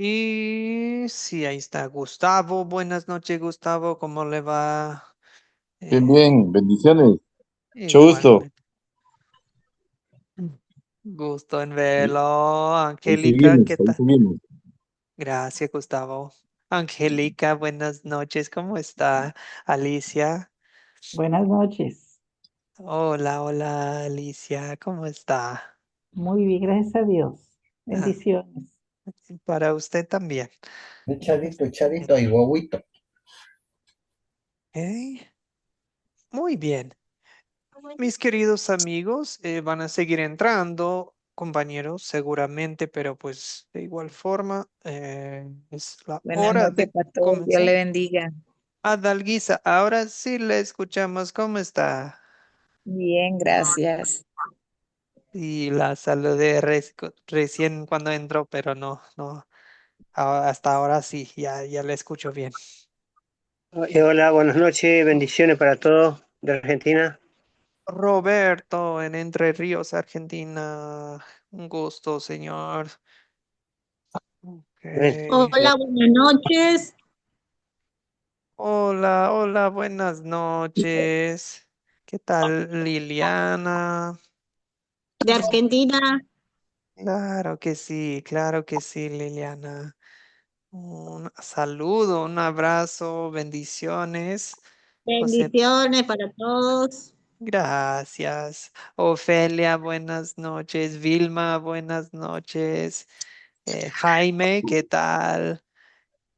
Y sí, ahí está Gustavo. Buenas noches, Gustavo. ¿Cómo le va? Bien, Eh, bien, bendiciones, mucho gusto. igualmente. Gusto en Ahí, verlo. ahí Angélica, seguimos, ¿qué ahí tal? seguimos. Gracias, Gustavo. Angélica, buenas noches. ¿Cómo está? Alicia. Buenas noches. Hola, hola, Alicia. ¿Cómo está? Muy bien, gracias a Dios. Ah, Bendiciones. para usted también. Echadito, Bien. echadito y guaguito. Ok, muy bien. Mis queridos amigos, van a seguir entrando, compañeros, seguramente, pero pues de igual forma es la Buenas hora noches, de pastor. Dios comenzar. le bendiga. Adalguisa, ahora sí le escuchamos. ¿Cómo está? Bien, gracias. Y la saludé recién cuando entró, pero no, hasta ahora sí, ya le escucho bien. Hola, buenas noches, bendiciones para todos de Argentina. Roberto, en Entre Ríos, Argentina. Un gusto, señor. Ok. Amén. Hola, buenas noches Hola, hola, buenas noches. ¿Qué tal, Liliana? de Argentina. Claro que sí, Liliana. Un saludo, un abrazo, bendiciones. José, Bendiciones para todos. gracias. Ofelia, buenas noches. Vilma, buenas noches. Jaime, ¿qué tal?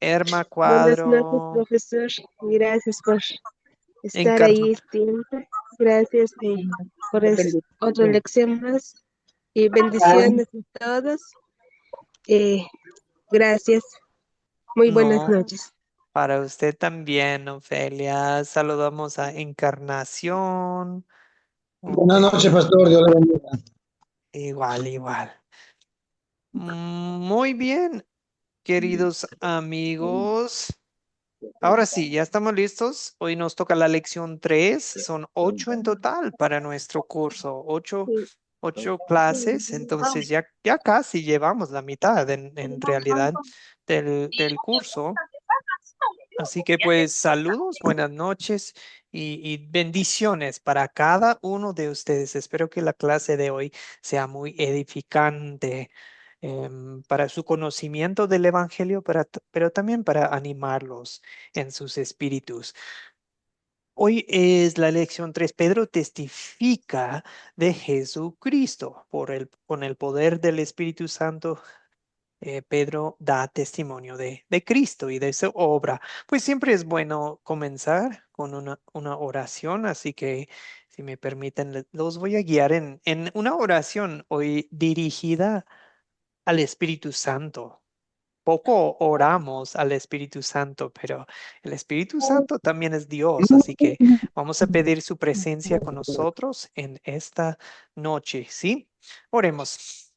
Erma Buenas noches, Cuadro. profesor. Gracias por estar Encarna. ahí siempre. Gracias por otra Bendiciones. lección más. Y bendiciones a todos. Eh, gracias. Muy buenas No. noches. Para usted también, Ofelia. Saludamos a Encarnación. Ok, Buenas noches, pastor. Dios le bendiga. igual, igual. Muy bien, queridos amigos. Ahora sí, ya estamos listos. Hoy nos toca la lección 3. Son 8 en total para nuestro curso. Ocho clases. Entonces ya casi llevamos la mitad en realidad del curso. Así que pues saludos, buenas noches y bendiciones para cada uno de ustedes. Espero que la clase de hoy sea muy edificante para su conocimiento del Evangelio, pero también para animarlos en sus espíritus. Hoy es la lección 3. Pedro testifica de Jesucristo con el poder del Espíritu Santo. Pedro da testimonio de Cristo y de su obra. Pues siempre es bueno comenzar con una oración, así que si me permiten, los voy a guiar en una oración hoy dirigida al Espíritu Santo. Poco oramos al Espíritu Santo, pero el Espíritu Santo también es Dios, así que vamos a pedir su presencia con nosotros en esta noche, ¿sí? Oremos.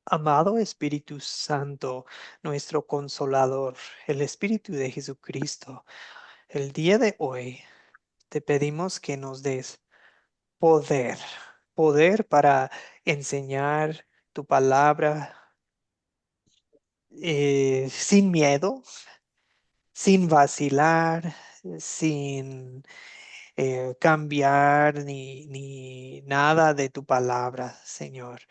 Amado Espíritu Santo, nuestro consolador, el Espíritu de Jesucristo, el día de hoy te pedimos que nos des poder, poder para enseñar tu palabra sin miedo, sin vacilar, sin cambiar ni nada de tu palabra, Señor.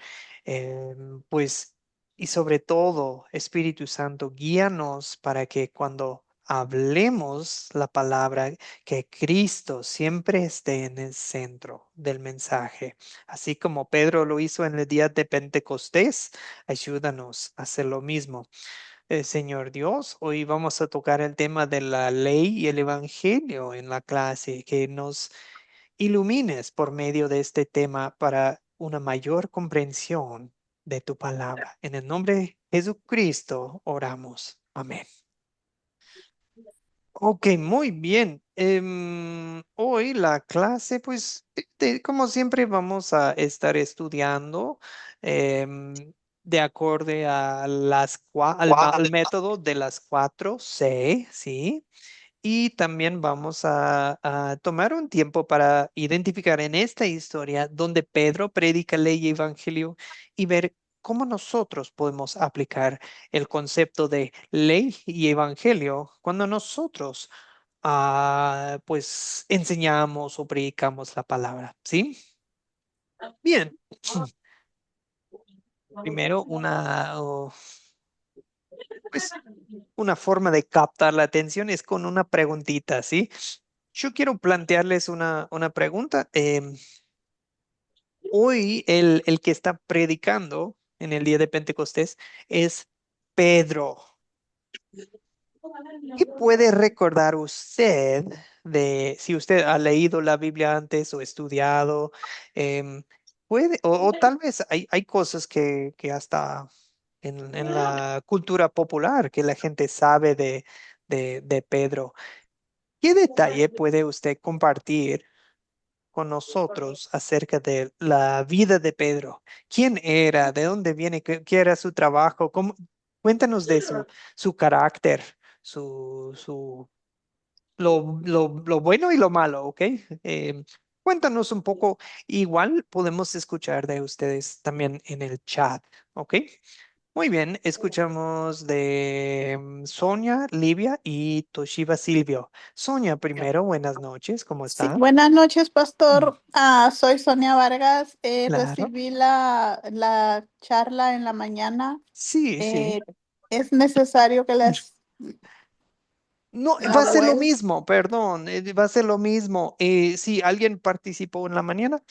Pues, y sobre todo, Espíritu Santo, guíanos para que cuando hablemos la palabra, que Cristo siempre esté en el centro del mensaje. Así como Pedro lo hizo en el día de Pentecostés, ayúdanos a hacer lo mismo. Señor Dios, hoy vamos a tocar el tema de la ley y el evangelio en la clase, que nos ilumines por medio de este tema para una mayor comprensión de tu palabra. En el nombre de Jesucristo oramos. Amén. Ok, muy bien. Hoy la clase, pues, como siempre, vamos a estar estudiando de acuerdo a al método de las 4C, ¿sí? Y también vamos a tomar un tiempo para identificar en esta historia donde Pedro predica ley y evangelio y ver ¿cómo nosotros podemos aplicar el concepto de ley y evangelio cuando nosotros pues enseñamos o predicamos la palabra? ¿Sí? Bien. Primero, pues, una forma de captar la atención es con una preguntita, ¿sí? Yo quiero plantearles una pregunta. Hoy el que está predicando en el día de Pentecostés es Pedro. ¿Qué puede recordar usted de si usted ha leído la Biblia antes o estudiado? O tal vez hay cosas que hasta en la cultura popular que la gente sabe de Pedro. ¿Qué detalle puede usted compartir con nosotros acerca de la vida de Pedro? ¿Quién era? ¿De dónde viene? ¿Qué era su trabajo? Cuéntanos de su carácter, lo bueno y lo malo, ¿ok? Cuéntanos un poco. Igual podemos escuchar de ustedes también en el chat, ¿ok? Muy bien, escuchamos de Sonia, Livia y Toshiba Silvio. Sonia, primero, buenas noches, ¿cómo Sí, está? buenas noches, Mm, pastor. Soy Sonia Vargas. claro, Recibí la charla en la mañana. sí, sí. Eh, es necesario que les No, va la a ser lo vuelva. mismo, perdón, va a ser lo mismo. Si alguien participó en la mañana,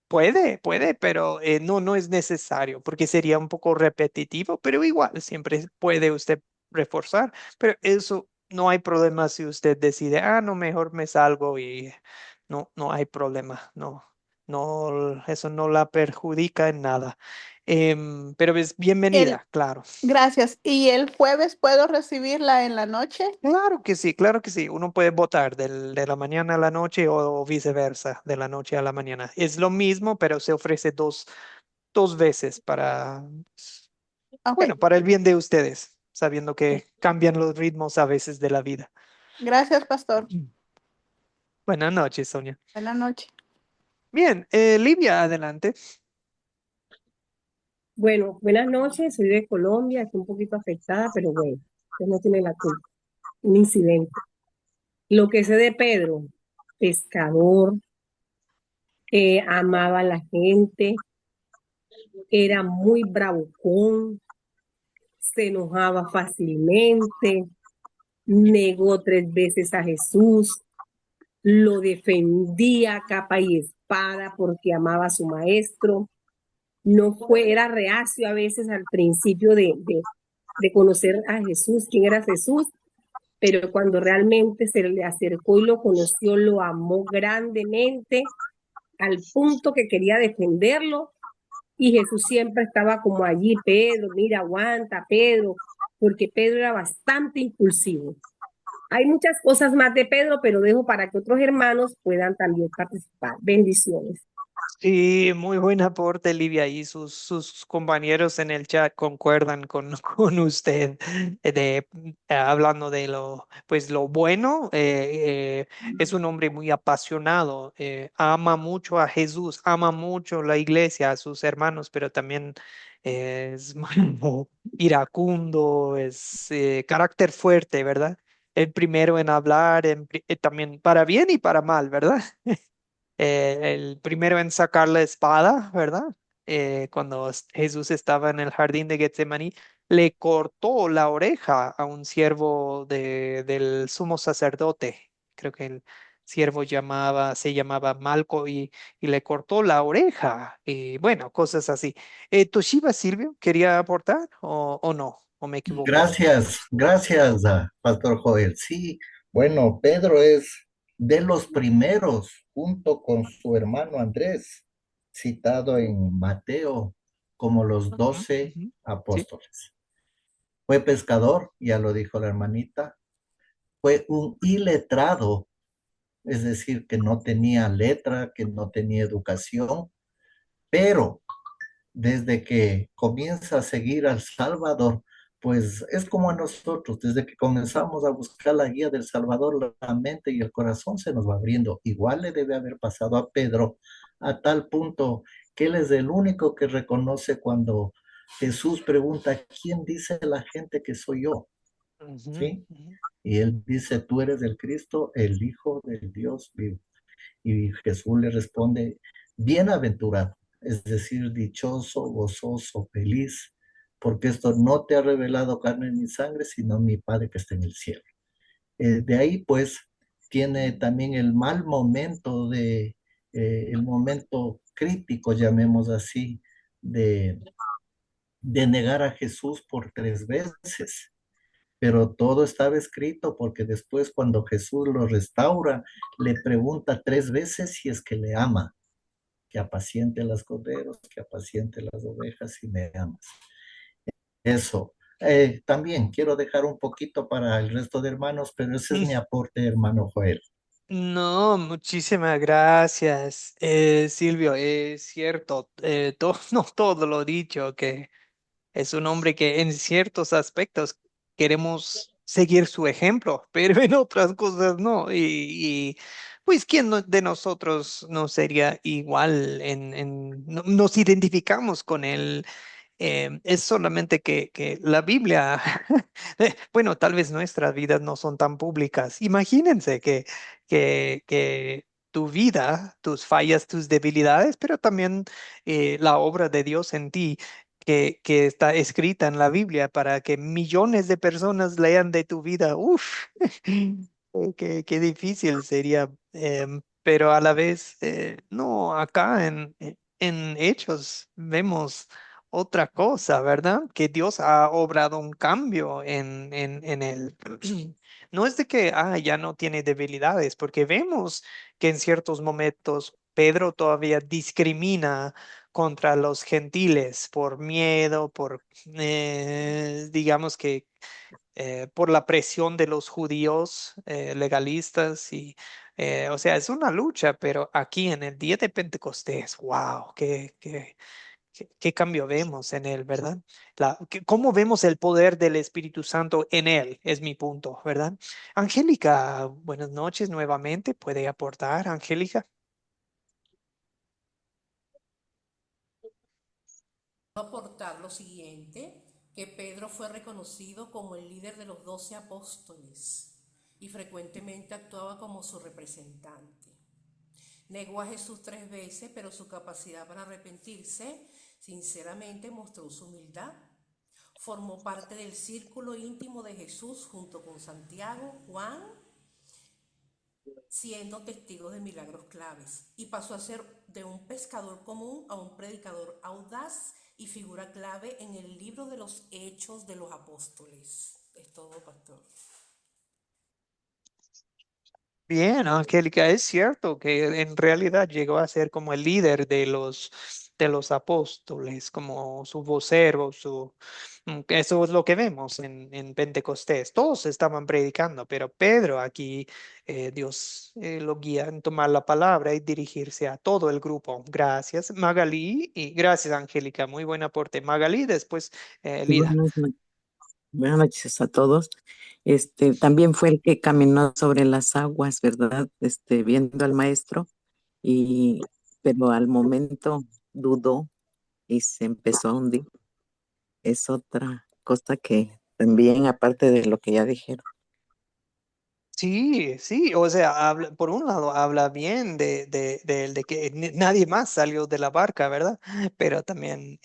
puede, pero no es necesario porque sería un poco repetitivo, pero igual siempre puede usted reforzar, pero eso no hay problema si usted decide, no, mejor me salgo y no hay problema, no, eso no la perjudica en nada. Pero es El, bienvenida, claro. gracias. ¿Y el jueves puedo recibirla en la noche? Claro que sí, claro que sí. Uno puede votar de la mañana a la noche o viceversa, de la noche a la mañana. Es lo mismo, pero se ofrece dos veces Ok. bueno, para el bien de ustedes, sabiendo Ok. que cambian los ritmos a veces de la vida. Gracias, pastor. Mm. Buenas noches, Sonia. Buenas noches. Bien, Livia, adelante. Bueno, buenas noches, soy de Colombia, estoy un poquito afectada, pero bueno, usted no tiene la culpa. Un incidente. Lo que sé de Pedro, pescador, amaba a la gente, era muy bravucón, se enojaba fácilmente, negó 3 veces a Jesús, lo defendía a capa y espada porque amaba a su maestro. No fue, era reacio a veces al principio de conocer a Jesús, quién era Jesús, pero cuando realmente se le acercó y lo conoció, lo amó grandemente al punto que quería defenderlo y Jesús siempre estaba como allí, Pedro, mira, aguanta, Pedro, porque Pedro era bastante impulsivo. Hay muchas cosas más de Pedro, pero dejo para que otros hermanos puedan también participar. Bendiciones. Sí, muy buen aporte, Livia, y sus compañeros en el chat concuerdan con usted hablando de pues lo bueno. Es un hombre muy apasionado, ama mucho a Jesús, ama mucho la iglesia, a sus hermanos, pero también es muy iracundo, es carácter fuerte, ¿verdad? El primero en hablar, también para bien y para mal, ¿verdad? El primero en sacar la espada, ¿verdad? Cuando Jesús estaba en el jardín de Getsemaní, le cortó la oreja a un siervo del sumo sacerdote. Creo que el siervo se llamaba Malco y le cortó la oreja. Y bueno, cosas así. ¿Toshiba Silvio quería aportar o no? ¿O me equivoco? Gracias, Pastor Joel. Sí, bueno, Pedro es de los primeros, junto con su hermano Andrés, citado en Mateo como los Ujú, 12 ujú. Sí. apóstoles. Fue pescador, ya lo dijo la hermanita, fue un iletrado, es decir, que no tenía letra, que no tenía educación, pero desde que comienza a seguir al Salvador, pues es como a nosotros, desde que comenzamos a buscar la guía del Salvador, la mente y el corazón se nos va abriendo. Igual le debe haber pasado a Pedro, a tal punto que él es el único que reconoce cuando Jesús pregunta, ¿quién dice la gente que soy yo? ¿Sí? Y él dice, tú eres el Cristo, el Hijo del Dios vivo. Y Jesús le responde, bienaventurado, es decir, dichoso, gozoso, feliz, porque esto no te ha revelado carne ni sangre, sino mi Padre que está en el cielo. De ahí, pues, tiene también el mal momento el momento crítico, llamemos así, de, de negar a Jesús por 3 veces. Pero todo estaba escrito porque después cuando Jesús lo restaura, le pregunta 3 veces si es que le ama, que apaciente las corderos, que apaciente las ovejas y me amas. Eso. También quiero dejar un poquito para el resto de hermanos, pero ese es mi aporte, hermano Joel. No, muchísimas gracias, Silvio. Es cierto, no todo lo dicho, que es un hombre que en ciertos aspectos queremos seguir su ejemplo, pero en otras cosas no. Pues, ¿quién de nosotros no sería igual nos identificamos con él? Es solamente que la Biblia, bueno, tal vez nuestras vidas no son tan públicas. Imagínense que tu vida, tus fallas, tus debilidades, pero también la obra de Dios en ti, que está escrita en la Biblia para que millones de personas lean de tu vida. Uf, qué difícil sería, pero a la vez, no, acá en Hechos vemos otra cosa, ¿verdad? Que Dios ha obrado un cambio en él. No es de que ya no tiene debilidades, porque vemos que en ciertos momentos Pedro todavía discrimina contra los gentiles por miedo, digamos que por la presión de los judíos legalistas o sea, es una lucha, pero aquí en el día de Pentecostés, wow, qué cambio vemos en él, ¿verdad? ¿Cómo vemos el poder del Espíritu Santo en él? Es mi punto, ¿verdad? Angélica, buenas noches nuevamente. ¿Puede aportar, Angélica? Aportar lo siguiente, que Pedro fue reconocido como el líder de los 12 apóstoles y frecuentemente actuaba como su representante. Negó a Jesús 3 veces, pero su capacidad para arrepentirse sinceramente mostró su humildad. Formó parte del círculo íntimo de Jesús junto con Santiago, Juan, siendo testigos de milagros claves, y pasó a ser de un pescador común a un predicador audaz y figura clave en el libro de los Hechos de los Apóstoles. Es todo, pastor. Bien, Angélica, es cierto que en realidad llegó a ser como el líder de los apóstoles, como su vocero, eso es lo que vemos en Pentecostés. Todos estaban predicando, pero Pedro aquí, Dios lo guía en tomar la palabra y dirigirse a todo el grupo. Gracias, Magalí, y gracias, Angélica. Muy buen aporte. Magalí, después Lida. Buenas noches a todos. También fue el que caminó sobre las aguas, ¿verdad? Viendo al maestro, pero al momento dudó y se empezó a hundir. Es otra cosa que también, aparte de lo que ya dijeron. Sí, sí, o sea, por un lado habla bien de que nadie más salió de la barca, ¿verdad? Pero también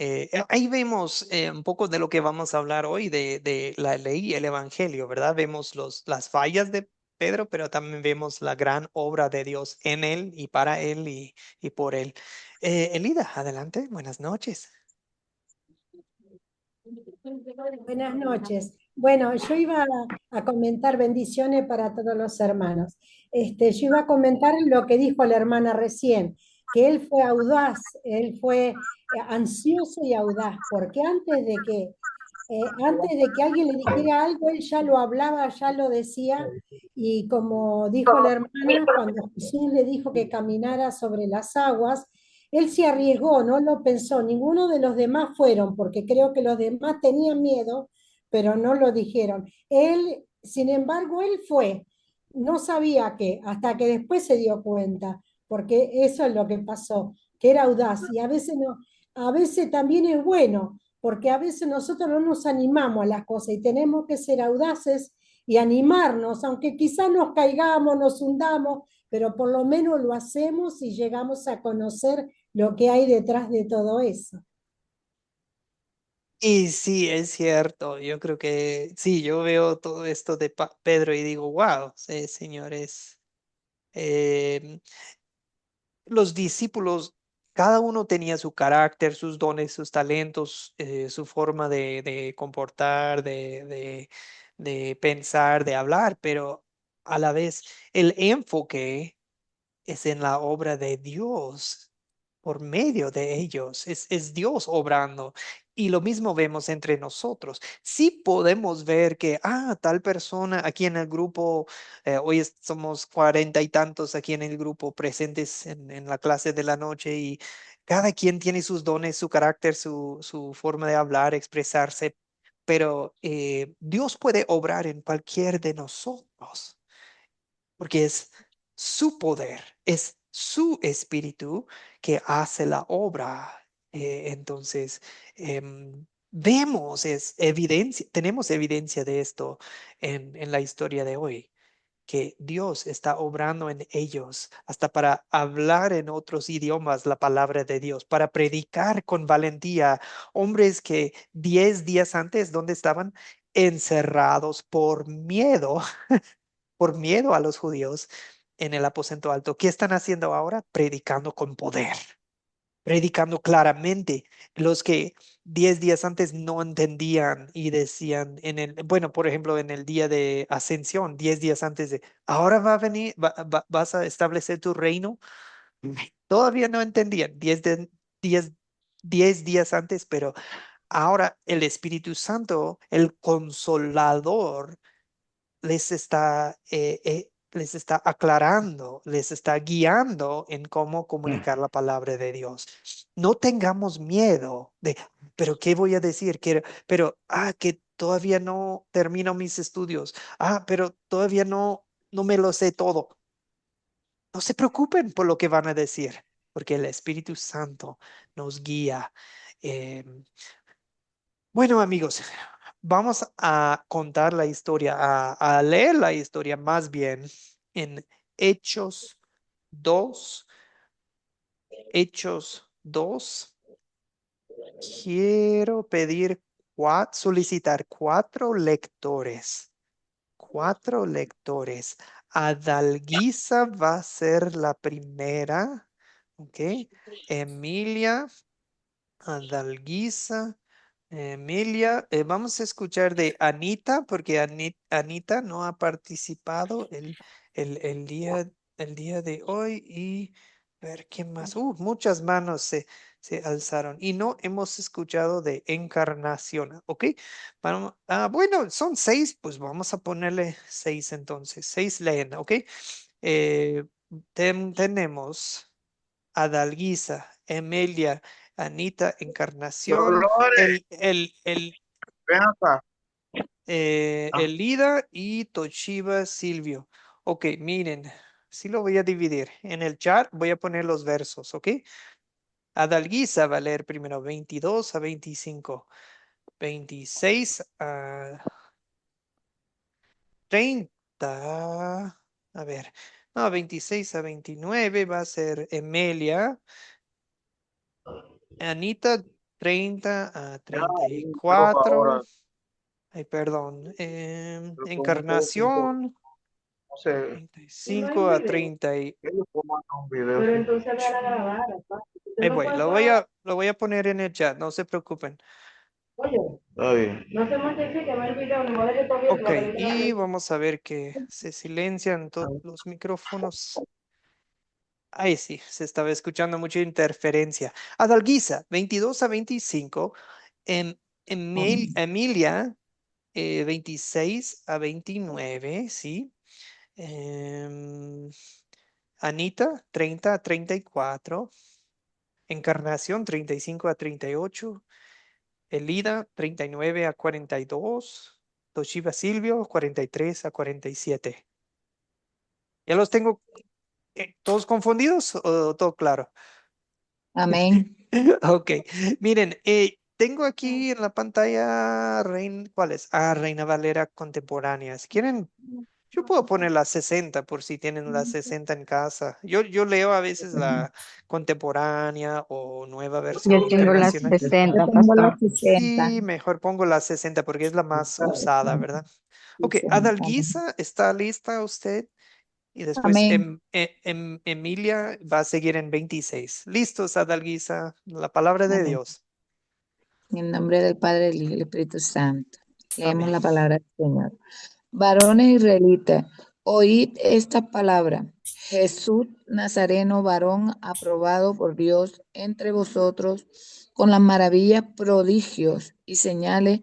ahí vemos un poco de lo que vamos a hablar hoy, de la ley y el evangelio, ¿verdad? Vemos las fallas de Pedro, pero también vemos la gran obra de Dios en él y para él y por él. Elida, adelante, buenas noches. Buenas noches. Bueno, yo iba a comentar bendiciones para todos los hermanos. Yo iba a comentar lo que dijo la hermana recién, que él fue audaz, él fue ansioso y audaz, porque antes de que alguien le dijera algo, él ya lo hablaba, ya lo decía, y como dijo la hermana, cuando Jesús le dijo que caminara sobre las aguas, él se arriesgó, no lo pensó, ninguno de los demás fueron, porque creo que los demás tenían miedo, pero no lo dijeron. Él, sin embargo, él fue, no sabía qué, hasta que después se dio cuenta, porque eso es lo que pasó, que era audaz, y a veces no, a veces también es bueno porque a veces nosotros no nos animamos a las cosas y tenemos que ser audaces y animarnos, aunque quizás nos caigamos, nos hundamos, pero por lo menos lo hacemos y llegamos a conocer lo que hay detrás de todo eso. Y sí, es cierto. Yo creo que sí, yo veo todo esto de Pedro y digo, wow, señores, em, los discípulos, cada uno tenía su carácter, sus dones, sus talentos, su forma de comportar, de pensar, de hablar, pero a la vez el enfoque es en la obra de Dios por medio de ellos. Es Dios obrando. Y lo mismo vemos entre nosotros. Sí podemos ver que, tal persona aquí en el grupo, hoy somos 40 y tantos aquí en el grupo presentes en la clase de la noche y cada quien tiene sus dones, su carácter, su forma de hablar, expresarse, pero Dios puede obrar en cualquier de nosotros porque es su poder, es su espíritu que hace la obra. Entonces, vemos, es evidencia, tenemos evidencia de esto en la historia de hoy, que Dios está obrando en ellos hasta para hablar en otros idiomas la palabra de Dios, para predicar con valentía. Hombres que 10 días antes, ¿dónde estaban? Encerrados por miedo a los judíos en el aposento alto. ¿Qué están haciendo ahora? Predicando con poder, predicando claramente. Los que 10 días antes no entendían y decían bueno, por ejemplo, en el día de ascensión, 10 días antes de, ahora va a venir, vas a establecer tu reino. Todavía no entendían 10, 10 días antes, pero ahora el Espíritu Santo, el consolador, les está aclarando, les está guiando en cómo comunicar la palabra de Dios. No tengamos miedo de, pero ¿qué voy a decir? Que todavía no termino mis estudios. Pero todavía no me lo sé todo. No se preocupen por lo que van a decir, porque el Espíritu Santo nos guía. em, bueno, amigos, vamos a contar la historia, a leer la historia más bien en Hechos 2. Hechos 2. Quiero solicitar 4 lectores. 4 lectores. Adalguisa va a ser la primera. Ok. Emilia, Adalguisa. Emilia, vamos a escuchar de Anita, porque Anita no ha participado el día de hoy y ver qué más. Muchas manos se alzaron y no hemos escuchado de Encarnación, ¿ok? Bueno, son 6, pues vamos a ponerle 6 entonces. 6 leen, ¿ok? Eh, tenemos Adalguisa, Emilia, Anita, Encarnación, Dolores, ven acá. Elida y Toshiba Silvio. Ok, miren, sí lo voy a dividir. En el chat voy a poner los versos, ¿ok? Adalguisa va a leer primero 22 a 25, 26 a 30. A ver, no, 26 a 29 va a ser Emilia. Anita, 30 a Ya, pero 34. ahora, Ay, perdón. pero como todo punto, Encarnación, no sé, 35 a 30. ¿qué le puedo mandar un video? Pero Sí. entonces ve a la grabada, papá. Usted Ahí no voy, puede lo voy a poner en el chat, no se preocupen. oye, Está bien. no se muestre que ve el video, ni modo que está viendo Ok, para que no te la y vamos a ver que se silencian todos los micrófonos. Ahí sí, se estaba escuchando mucha interferencia. Adalguisa, 22 a 25. Emilia, 26 a 29, ¿sí? Em, Anita, 30 a 34. Encarnación, 35 a 38. Elida, 39 a 42. Toshiba Silvio, 43 a 47. ¿Ya los tengo todos confundidos o todo claro? Amén. Ok, miren, tengo aquí en la pantalla, ¿cuál es? Reina Valera contemporánea. Si quieren, yo puedo poner la 60 por si tienen la 60 en casa. Yo leo a veces la contemporánea o nueva versión Yo tengo la internacional. 60, Tengo la pastor. 60. Sí, mejor pongo la 60 porque es la más usada, ¿verdad? Ok, Adalguisa, ¿está lista usted? Y después Amén. Emilia va a seguir en 26. Listos, Adalguisa, la palabra de Amén. Dios. En el nombre del Padre, del Hijo y del Espíritu Santo. Leemos Amén. la palabra del Señor. Varones israelitas, oíd esta palabra. Jesús Nazareno, varón aprobado por Dios entre vosotros, con las maravillas, prodigios y señales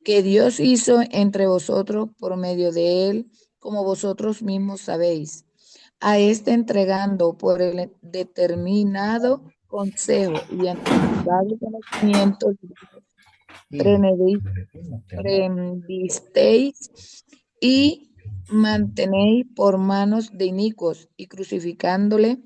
que Dios hizo entre vosotros por medio de él, como vosotros mismos sabéis. A este entregando por el determinado consejo y anticipado conocimiento, prendisteis y mantenéis por manos de inicuos y crucificándole,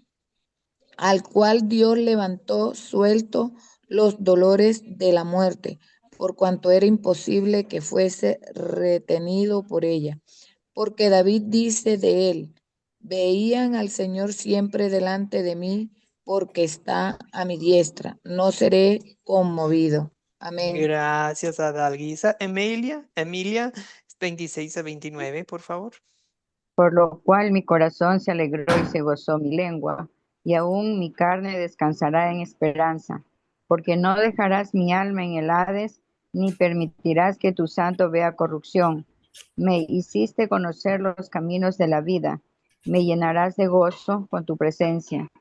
al cual Dios levantó suelto los dolores de la muerte, por cuanto era imposible que fuese retenido por ella. Porque David dice de él, veían al Señor siempre delante de mí, porque está a mi diestra, no seré conmovido. Amén. Gracias, Adalguisa. Emilia, 26 a 29, por favor. Por lo cual mi corazón se alegró y se gozó mi lengua, y aún mi carne descansará en esperanza, porque no dejarás mi alma en el Hades, ni permitirás que tu santo vea corrupción. Me hiciste conocer los caminos de la vida, me llenarás de gozo con tu presencia.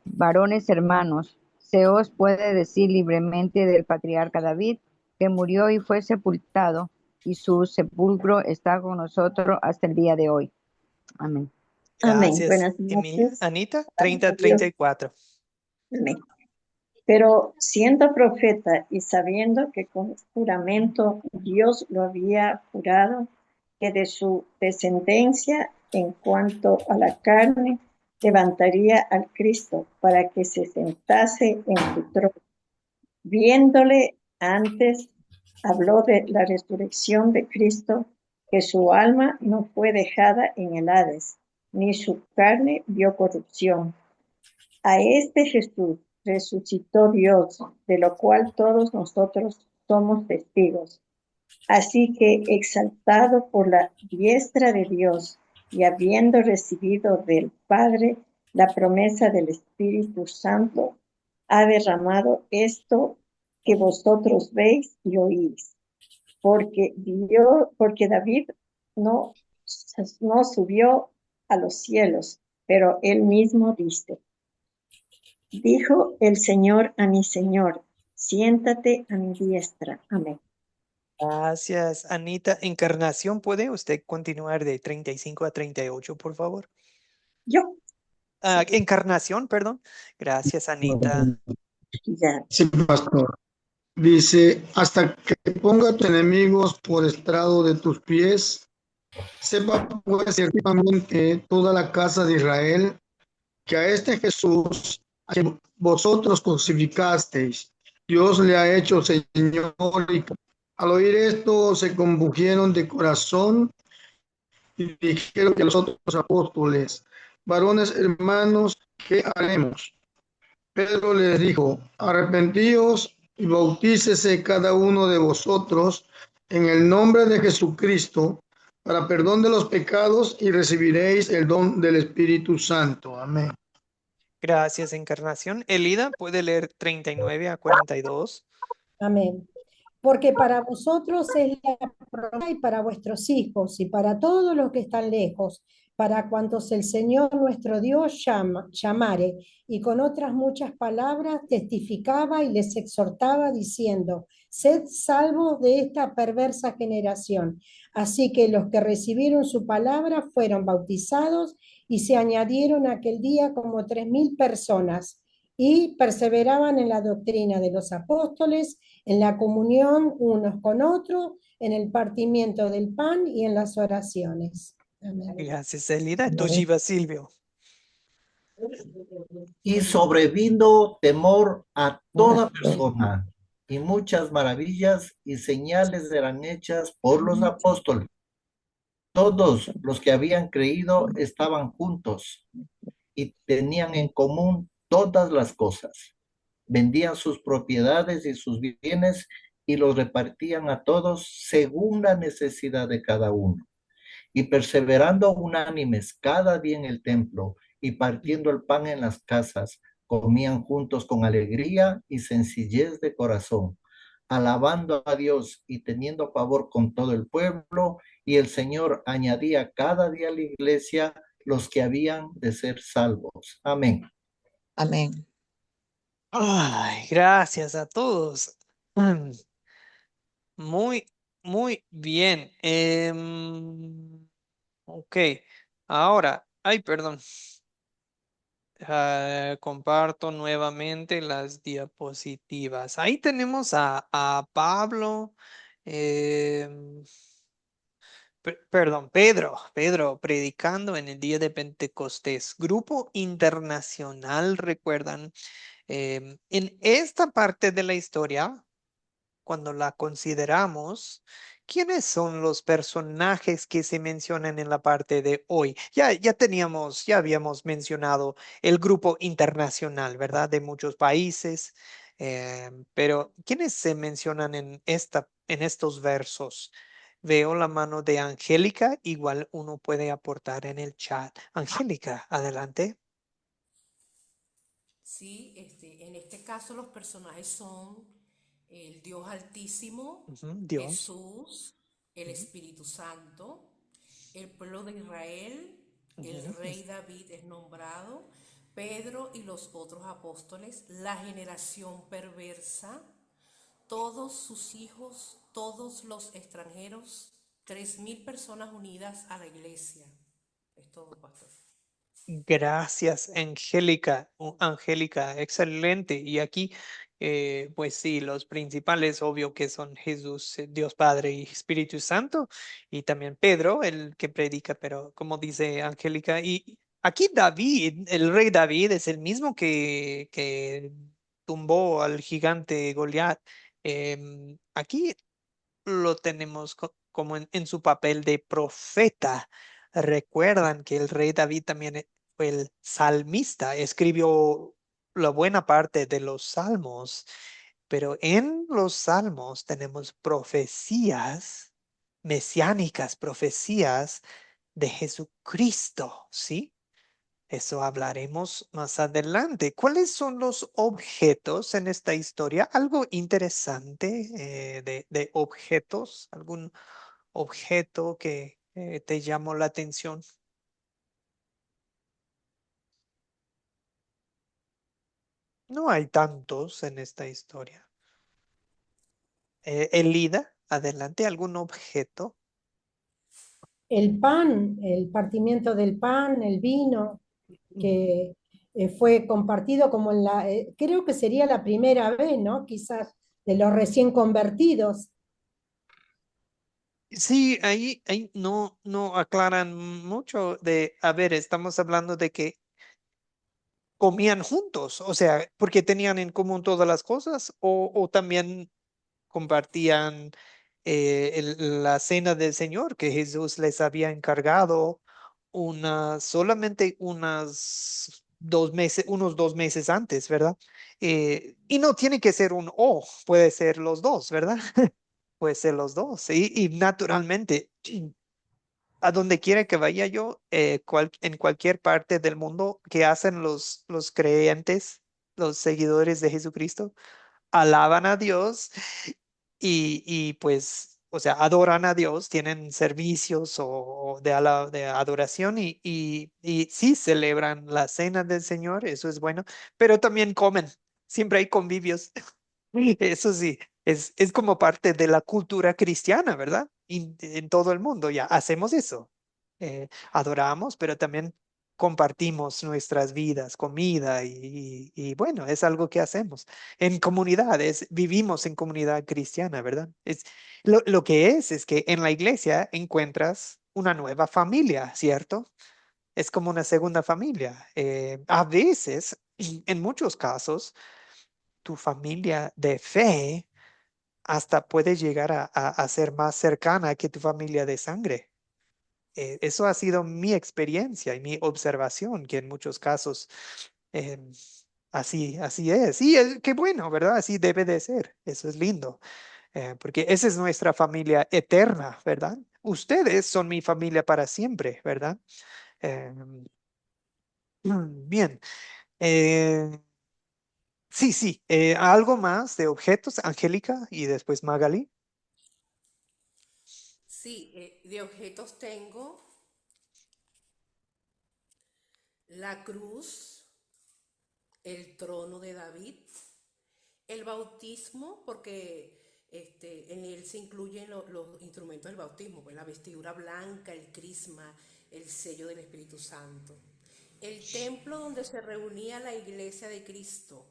Varones hermanos, se os puede decir libremente del patriarca David, que murió y fue sepultado, y su sepulcro está con nosotros hasta el día de hoy. Amén. Amén. Gracias, Buenas Emilia. noches. Anita, Gracias 30 a a Dios. 34. Amén. Pero siendo profeta y sabiendo que con juramento Dios lo había jurado, que de su descendencia en cuanto a la carne levantaría al Cristo para que se sentase en su trono. Viéndole antes, habló de la resurrección de Cristo, que su alma no fue dejada en el Hades, ni su carne vio corrupción. A este Jesús resucitó Dios, de lo cual todos nosotros somos testigos. Así que, exaltado por la diestra de Dios y habiendo recibido del Padre la promesa del Espíritu Santo, ha derramado esto que vosotros veis y oís. Porque David no subió a los cielos, pero él mismo dice: dijo el Señor a mi Señor, siéntate a mi diestra. Amén. Gracias, Anita. Encarnación, ¿puede usted continuar de 35 a 38, por favor? Yo. Encarnación, perdón. Gracias, Anita. Ya. Sí, pastor. Dice, hasta que ponga a tus enemigos por estrado de tus pies, sepa pues ciertamente toda la casa de Israel, que a este Jesús, a quien vosotros crucificasteis, Dios le ha hecho Señor. Y al oír esto se compungieron de corazón y dijeron que los otros apóstoles, varones hermanos, ¿qué haremos? Pedro les dijo, arrepentíos y bautícese cada uno de vosotros en el nombre de Jesucristo para perdón de los pecados y recibiréis el don del Espíritu Santo. Amén. Gracias, Encarnación. Elida, ¿puede leer 39 a 42? Amén. Porque para vosotros es la promesa y para vuestros hijos y para todos los que están lejos, para cuantos el Señor nuestro Dios llamare. Y con otras muchas palabras testificaba y les exhortaba diciendo, sed salvos de esta perversa generación. Así que los que recibieron su palabra fueron bautizados y se añadieron aquel día como 3,000 personas y perseveraban en la doctrina de los apóstoles, en la comunión unos con otros, en el partimiento del pan y en las oraciones. Amén. Gracias, Elida. Toshiba Silvio. Y sobrevino temor a toda persona y muchas maravillas y señales eran hechas por los apóstoles. Todos los que habían creído estaban juntos y tenían en común todas las cosas. Vendían sus propiedades y sus bienes y los repartían a todos según la necesidad de cada uno. Y perseverando unánimes cada día en el templo y partiendo el pan en las casas, comían juntos con alegría y sencillez de corazón, alabando a Dios y teniendo favor con todo el pueblo, y el Señor añadía cada día a la iglesia los que habían de ser salvos. Amén. Amén. Ay, gracias a todos. Muy, muy bien. Ok, ahora, ay, perdón. Comparto nuevamente las diapositivas. Ahí tenemos a Pablo, em, perdón, Pedro predicando en el día de Pentecostés. Grupo internacional, recuerdan. En esta parte de la historia, cuando la consideramos, ¿quiénes son los personajes que se mencionan en la parte de hoy? Ya habíamos mencionado el grupo internacional, ¿verdad? De muchos países, pero ¿quiénes se mencionan en estos versos? Veo la mano de Angélica, igual uno puede aportar en el chat. Angélica, adelante. Sí, en este caso los personajes son el Dios Altísimo, Ujú, Dios. Jesús, el Ujú, Espíritu Santo, el pueblo de Israel, el ujú. rey David es nombrado, Pedro y los otros apóstoles, la generación perversa, todos sus hijos, todos los extranjeros, 3.000 personas unidas a la iglesia. Es todo, pastor. Gracias, Angélica. Angélica, excelente. Y aquí, pues sí, los principales, obvio que son Jesús, Dios Padre y Espíritu Santo, y también Pedro, el que predica, pero como dice Angélica, y aquí David, el rey David, es el mismo que tumbó al gigante Goliat. Aquí lo tenemos como en su papel de profeta. Recuerdan que el rey David también fue el salmista, escribió la buena parte de los salmos, pero en los salmos tenemos profecías mesiánicas, profecías de Jesucristo, ¿sí? Eso hablaremos más adelante. ¿Cuáles son los objetos en esta historia? Algo interesante de objetos, algún objeto que te llamó la atención. No hay tantos en esta historia. Elida, adelante, algún objeto. El pan, el partimiento del pan, el vino, que fue compartido como creo que sería la primera vez, ¿no? Quizás de los recién convertidos. Sí, ahí no aclaran mucho a ver, estamos hablando de que comían juntos, o sea, porque tenían en común todas las cosas o también compartían la cena del Señor que Jesús les había encargado solamente unos 2 meses antes, ¿verdad? Y no tiene que ser un o, puede ser los dos, ¿verdad? Puede ser los dos. Y naturalmente, a donde quiera que vaya yo, en cualquier parte del mundo que hacen los creyentes, los seguidores de Jesucristo, alaban a Dios y pues, o sea, adoran a Dios, tienen servicios o de adoración y sí celebran la cena del Señor, eso es bueno, pero también comen, siempre hay convivios. Eso sí, es como parte de la cultura cristiana, ¿verdad? Y en todo el mundo ya hacemos eso. Adoramos, pero también compartimos nuestras vidas, comida y bueno, es algo que hacemos. En comunidades, vivimos en comunidad cristiana, ¿verdad? Lo que es que en la iglesia encuentras una nueva familia, ¿cierto? Es como una segunda familia. A veces, en muchos casos, tu familia de fe hasta puede llegar a ser más cercana que tu familia de sangre. Eso ha sido mi experiencia y mi observación, que en muchos casos eh, así es. Y qué bueno, ¿verdad? Así debe de ser. Eso es lindo, porque esa es nuestra familia eterna, ¿verdad? Ustedes son mi familia para siempre, ¿verdad? Eh, bien. Eh, sí, sí. ¿Algo más de objetos, Angélica y después Magali? Sí, de objetos tengo la cruz, el trono de David, el bautismo, porque en él se incluyen los instrumentos del bautismo, pues la vestidura blanca, el crisma, el sello del Espíritu Santo. El templo donde se reunía la iglesia de Cristo,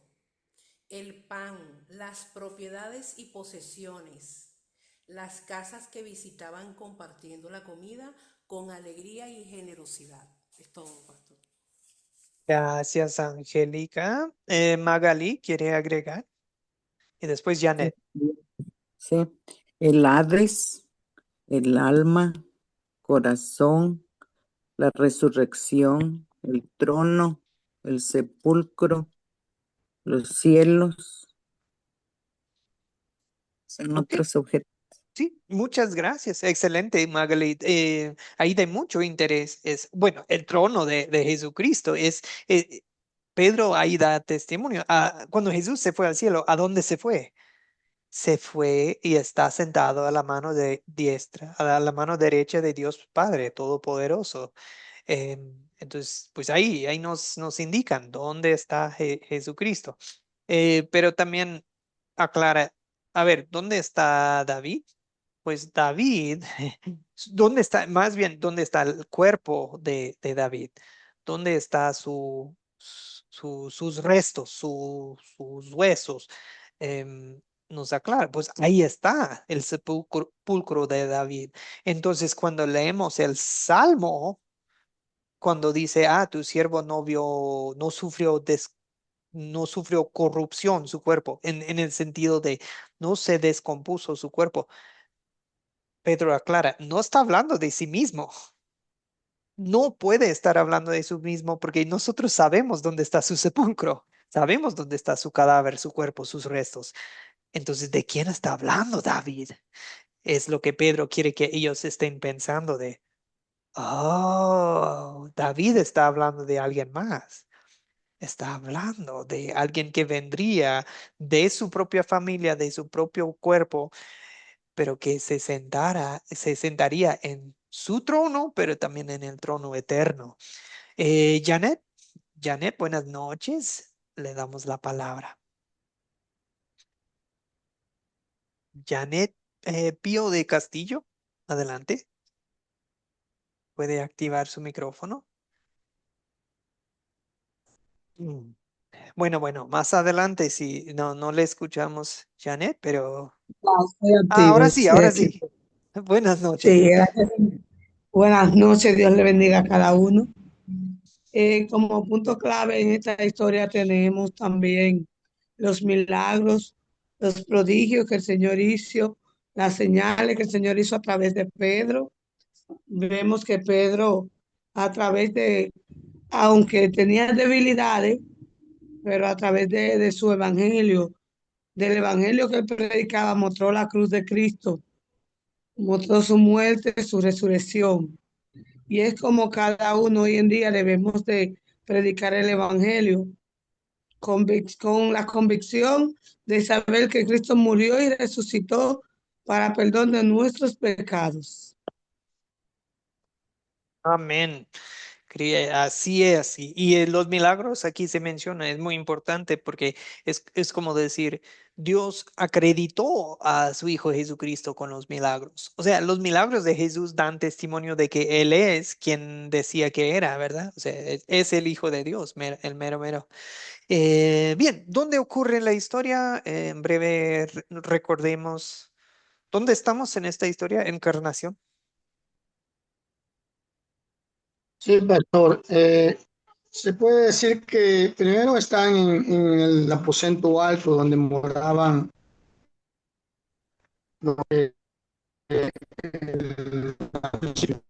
el pan, las propiedades y posesiones, las casas que visitaban compartiendo la comida con alegría y generosidad. Es todo, pastor. Gracias, Angélica. Magali, ¿quiere agregar? Y después Janet. Sí, el Hades, el alma, corazón, la resurrección, el trono, el sepulcro, los cielos, son Ok. otros objetos. Sí, muchas gracias. Excelente, Magali. Ahí de mucho interés es, bueno, el trono de Jesucristo es, Pedro ahí da testimonio. Cuando Jesús se fue al cielo, ¿a dónde se fue? Se fue y está sentado a la mano de diestra, a la mano derecha de Dios Padre Todopoderoso. Entonces, pues ahí nos indican dónde está Jesucristo. Pero también aclara, a ver, ¿dónde está David? Pues David, ¿dónde está? Más bien, ¿dónde está el cuerpo de David? ¿Dónde está sus restos, sus huesos? Em, Nos aclara, pues ahí está el sepulcro de David. Entonces, cuando leemos el Salmo, cuando dice, tu siervo no vio, no sufrió corrupción su cuerpo, en el sentido de no se descompuso su cuerpo. Pedro aclara, no está hablando de sí mismo. No puede estar hablando de sí mismo porque nosotros sabemos dónde está su sepulcro. Sabemos dónde está su cadáver, su cuerpo, sus restos. Entonces, ¿de quién está hablando David? Es lo que Pedro quiere que ellos estén pensando de, David está hablando de alguien más. Está hablando de alguien que vendría de su propia familia, de su propio cuerpo, pero que se sentaría en su trono, pero también en el trono eterno. Janet, buenas noches. Le damos la palabra. Janet Pío de Castillo, adelante. Puede activar su micrófono. Mm. Bueno, más adelante si no le escuchamos, Janet, pero Estoy activo, estoy ahora aquí. sí. Buenas noches. Sí, gracias. Buenas noches, Dios le bendiga a cada uno. Como punto clave en esta historia tenemos también los milagros, los prodigios que el Señor hizo, las señales que el Señor hizo a través de Pedro. Vemos que Pedro, a través de, aunque tenía debilidades, pero a través de su evangelio, del evangelio que él predicaba, mostró la cruz de Cristo, mostró su muerte, su resurrección. Y es como cada uno hoy en día debemos de predicar el evangelio con la convicción de saber que Cristo murió y resucitó para perdón de nuestros pecados. Amén. Así es. Y los milagros aquí se menciona, es muy importante porque es como decir, Dios acreditó a su Hijo Jesucristo con los milagros. O sea, los milagros de Jesús dan testimonio de que Él es quien decía que era, ¿verdad? O sea, es el Hijo de Dios, el mero mero. Bien, ¿dónde ocurre la historia? En breve recordemos, ¿dónde estamos en esta historia? Encarnación. Sí, pastor. Se puede decir que primero están en el aposento alto donde moraban lo que el principio.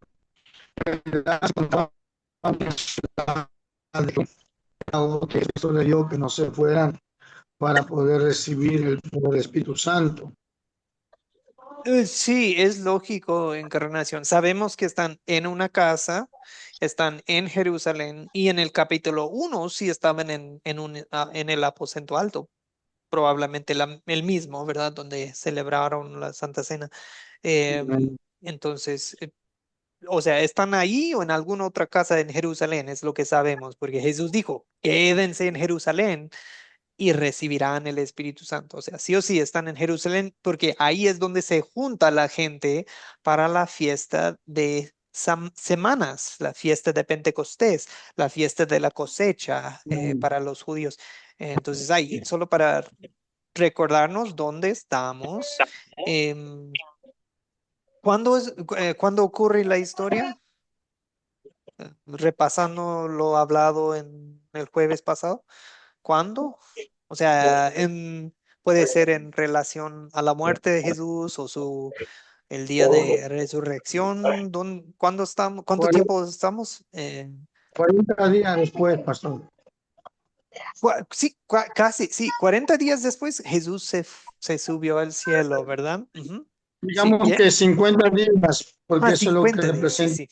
Que eso le dio que no se fueran para poder recibir el poder del Espíritu Santo. Sí, es lógico, Encarnación. Sabemos que están en una casa, están en Jerusalén y en el capítulo 1 sí estaban en el aposento alto, probablemente el mismo, ¿verdad? Donde celebraron la Santa Cena. Entonces, o sea, están ahí o en alguna otra casa en Jerusalén, es lo que sabemos, porque Jesús dijo, quédense en Jerusalén y recibirán el Espíritu Santo. O sea, sí o sí están en Jerusalén porque ahí es donde se junta la gente para la fiesta de semanas, la fiesta de Pentecostés, la fiesta de la cosecha para los judíos. Entonces, ahí, solo para recordarnos dónde estamos. em, ¿Cuándo ocurre la historia? Repasando lo hablado en el jueves pasado. ¿Cuándo? O sea, puede ser en relación a la muerte de Jesús o el día de resurrección. ¿Cuándo estamos? ¿Cuánto 40, tiempo estamos? 40 días después, pastor. Sí, casi, sí, 40 días después Jesús se subió al cielo, ¿verdad? Ujú. Sí, Digamos bien. que 50 días, porque eso es lo que 50 días, sí, representa. sí.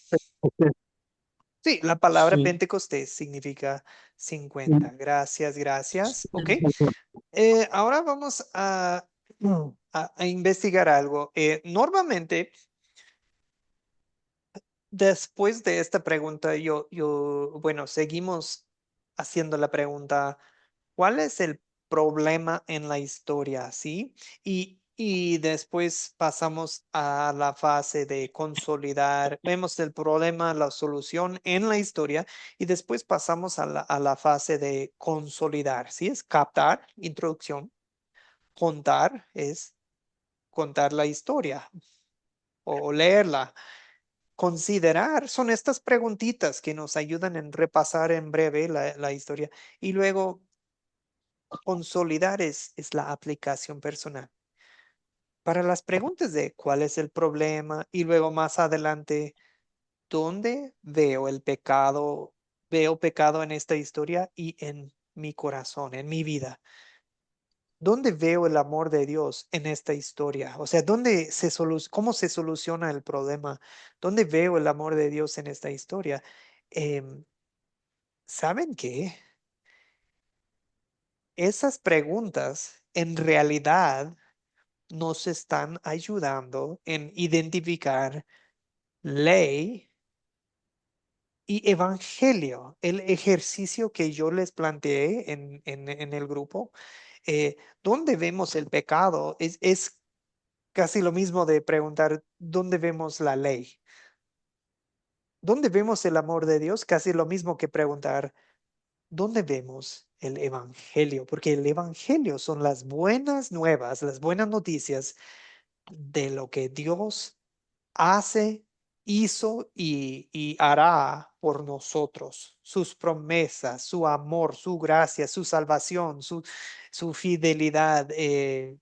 Sí, la palabra Sí. Pentecostés significa 50. Gracias, gracias. Ok. Ahora vamos a investigar algo. Normalmente, después de esta pregunta, bueno, seguimos haciendo la pregunta, ¿cuál es el problema en la historia? ¿Sí? Y después pasamos a la fase de consolidar, vemos el problema, la solución en la historia, y después pasamos a la fase de consolidar, ¿sí? Es captar, introducción, contar, es contar la historia o leerla. Considerar son estas preguntitas que nos ayudan en repasar en breve la historia y luego consolidar es la aplicación personal. Para las preguntas de cuál es el problema y luego más adelante, ¿dónde veo el pecado? Veo pecado en esta historia y en mi corazón, en mi vida. ¿Dónde veo el amor de Dios en esta historia? O sea, ¿cómo se soluciona el problema? ¿Dónde veo el amor de Dios en esta historia? Em, ¿Saben qué? Esas preguntas en realidad nos están ayudando en identificar ley y evangelio. El ejercicio que yo les planteé en el grupo, ¿dónde vemos el pecado? Es casi lo mismo de preguntar, ¿dónde vemos la ley? ¿Dónde vemos el amor de Dios? Casi lo mismo que preguntar, ¿dónde vemos el evangelio? Porque el evangelio son las buenas nuevas, las buenas noticias de lo que Dios hace, hizo y hará por nosotros. Sus promesas, su amor, su gracia, su salvación, su fidelidad.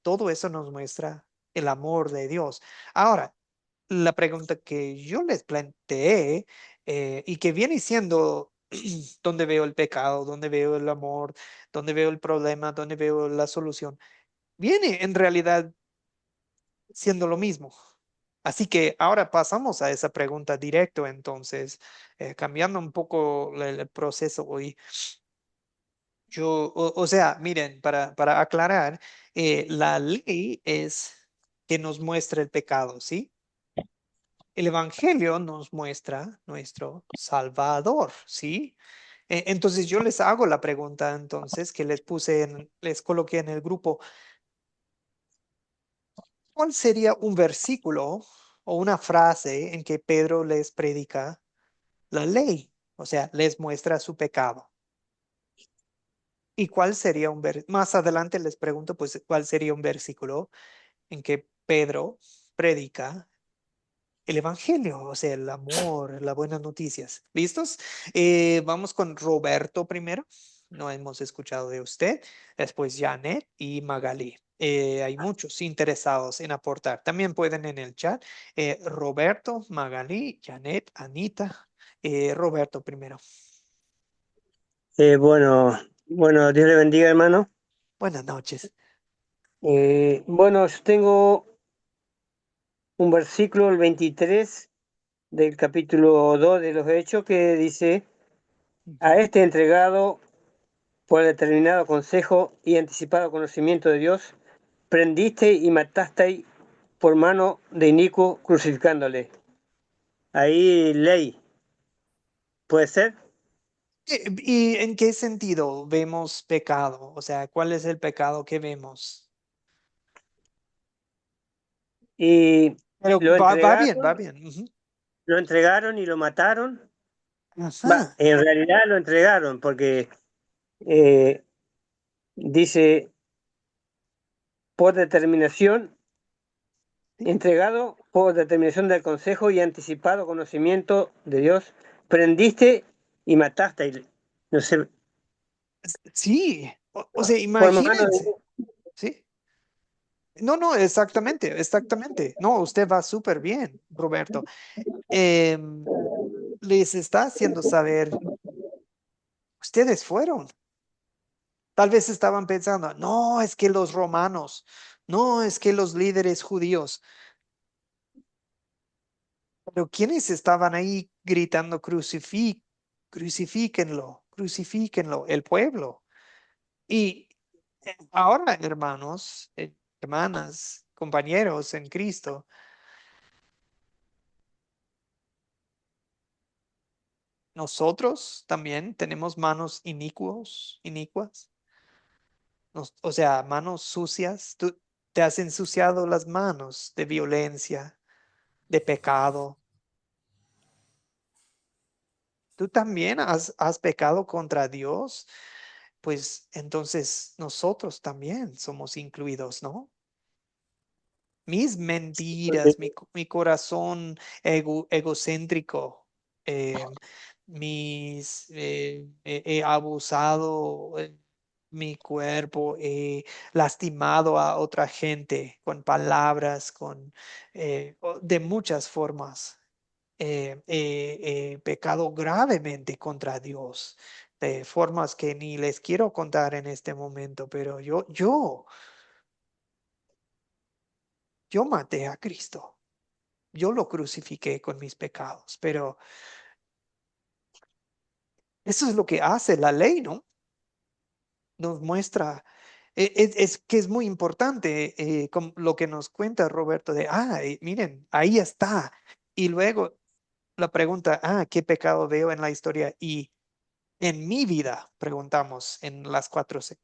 Todo eso nos muestra el amor de Dios. Ahora, la pregunta que yo les planteé y que viene siendo dónde veo el pecado, dónde veo el amor, dónde veo el problema, dónde veo la solución, viene en realidad siendo lo mismo. Así que ahora pasamos a esa pregunta directo, entonces, cambiando un poco el proceso hoy. O sea, miren, para aclarar, la ley es que nos muestra el pecado, ¿sí? El Evangelio nos muestra nuestro Salvador, ¿sí? Entonces yo les hago la pregunta entonces que les coloqué en el grupo. ¿Cuál sería un versículo o una frase en que Pedro les predica la ley? O sea, les muestra su pecado. ¿Y cuál sería más adelante les pregunto, pues, cuál sería un versículo en que Pedro predica el evangelio, o sea, el amor, las buenas noticias? ¿Listos? Vamos con Roberto primero. no hemos escuchado de usted. Después Janet y Magali. Hay muchos interesados en aportar. También pueden en el chat. Roberto, Magali, Janet, Anita. Roberto primero. Bueno, Dios le bendiga, hermano. Buenas noches. Bueno, yo tengo un versículo, el 23 del capítulo 2 de los Hechos, que dice: a este entregado por determinado consejo y anticipado conocimiento de Dios, prendiste y mataste por mano de inicuo crucificándole. Ahí ley. ¿Puede ser? ¿Y en qué sentido vemos pecado? O sea, ¿cuál es el pecado que vemos? Y Pero lo va bien, va entregaron, bien. Ujú. lo entregaron y lo mataron. Ajá. En realidad lo entregaron porque eh, dice por determinación, entregado por determinación del consejo y anticipado conocimiento de Dios, prendiste y mataste. No sé, Sí, o sea, por mano imagínense. Sí. No, no, exactamente, exactamente. No, usted va súper bien, Roberto. Em, Les está haciendo saber, ustedes fueron. Tal vez estaban pensando, no, es que los romanos, no, es que los líderes judíos. Pero ¿quiénes estaban ahí gritando, crucifíquenlo, crucifíquenlo? El pueblo. Y ahora, hermanos, hermanas, compañeros en Cristo, nosotros también tenemos manos inicuas, o sea, manos sucias. Tú te has ensuciado las manos de violencia, de pecado. Tú también has pecado contra Dios, pues entonces nosotros también somos incluidos, ¿no? Mis mentiras, mi corazón egocéntrico, he abusado mi cuerpo, he lastimado a otra gente con palabras, de muchas formas. He pecado gravemente contra Dios, de formas que ni les quiero contar en este momento, pero yo maté a Cristo. Yo lo crucifiqué con mis pecados, pero eso es lo que hace la ley, ¿no? Nos muestra, es que es muy importante lo que nos cuenta Roberto miren, ahí está. Y luego la pregunta, ¿qué pecado veo en la historia? Y en mi vida, preguntamos en las 4C.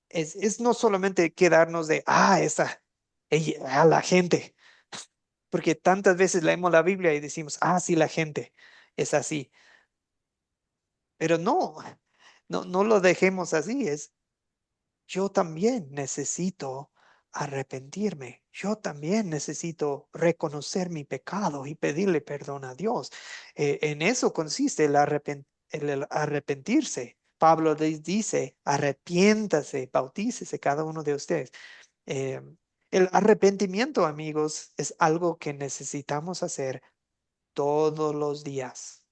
Es no solamente quedarnos de, a la gente, porque tantas veces leemos la Biblia y decimos, sí, la gente es así. Pero no, no lo dejemos así. Yo también necesito arrepentirme. Yo también necesito reconocer mi pecado y pedirle perdón a Dios. En eso consiste el arrepentirse. Pablo les dice, arrepiéntase, bautícese cada uno de ustedes. Eh, el arrepentimiento, amigos, es algo que necesitamos hacer todos los días.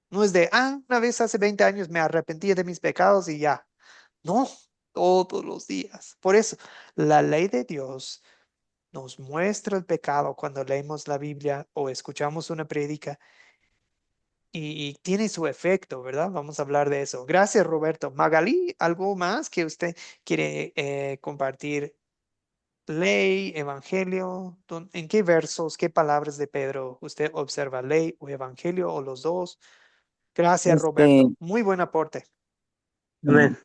No es de, una vez hace 20 años me arrepentí de mis pecados y ya. No, todos los días. Por eso, la ley de Dios nos muestra el pecado cuando leemos la Biblia o escuchamos una prédica y tiene su efecto, ¿verdad? Vamos a hablar de eso. Gracias, Roberto. Magali, ¿algo más que usted quiere compartir? Ley, evangelio, ¿en qué versos, qué palabras de Pedro usted observa? ¿Ley o evangelio o los dos? Gracias, Este, Roberto. Muy buen aporte. amén.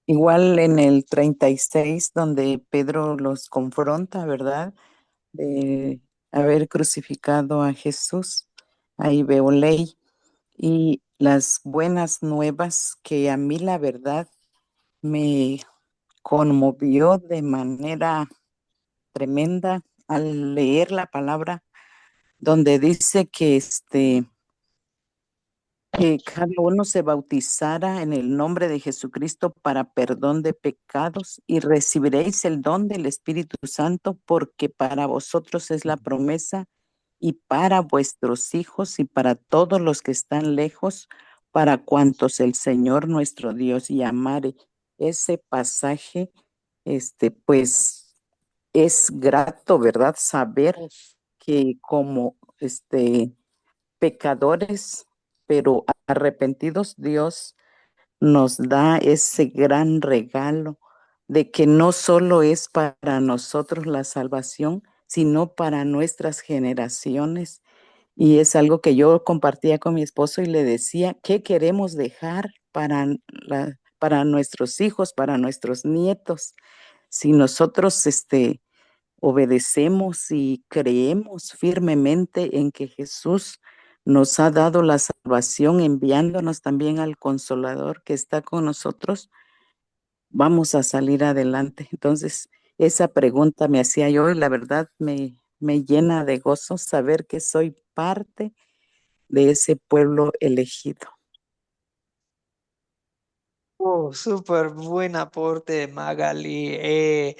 Igual en el 36, donde Pedro los confronta, ¿verdad? De haber crucificado a Jesús. Ahí veo ley y las buenas nuevas que a mí la verdad me conmovió de manera tremenda al leer la palabra donde dice que que cada uno se bautizara en el nombre de Jesucristo para perdón de pecados y recibiréis el don del Espíritu Santo, porque para vosotros es la promesa y para vuestros hijos y para todos los que están lejos, para cuantos el Señor nuestro Dios llamare. Ese pasaje, pues es grato, ¿verdad? Saber que como pecadores, pero arrepentidos, Dios nos da ese gran regalo de que no solo es para nosotros la salvación, sino para nuestras generaciones. Y es algo que yo compartía con mi esposo y le decía, ¿qué queremos dejar para nuestros hijos, para nuestros nietos? Si nosotros obedecemos y creemos firmemente en que Jesús nos ha dado la salvación, enviándonos también al Consolador que está con nosotros, vamos a salir adelante. Entonces, esa pregunta me hacía yo y la verdad me llena de gozo saber que soy parte de ese pueblo elegido. Oh, súper buen aporte, Magali.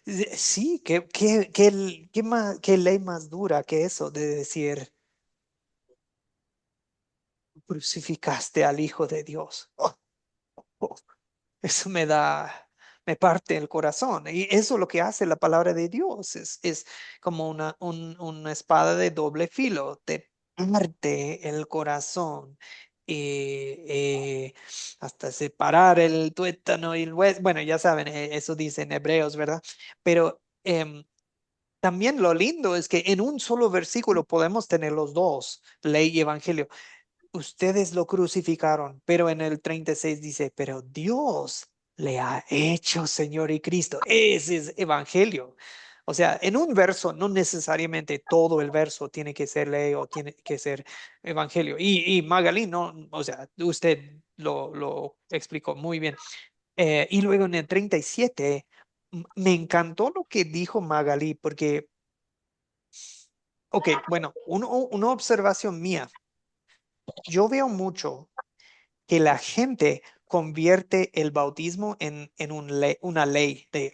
Sí, qué ley más dura que eso de decir, crucificaste al Hijo de Dios. Oh, eso me parte el corazón. Y eso es lo que hace la palabra de Dios. Es como una espada de doble filo. Te parte el corazón. Hasta separar el tuétano y el hueso. Bueno, ya saben, eso dice en Hebreos, ¿verdad? Pero también lo lindo es que en un solo versículo podemos tener los dos, ley y evangelio. Ustedes lo crucificaron, pero en el 36 dice, pero Dios le ha hecho Señor y Cristo. Ese es evangelio. O sea, en un verso, no necesariamente todo el verso tiene que ser ley o tiene que ser evangelio. Y Magalí, no, o sea, usted lo explicó muy bien. Y luego en el 37, me encantó lo que dijo Magalí, porque, ok, bueno, una observación mía. Yo veo mucho que la gente convierte el bautismo en una ley de,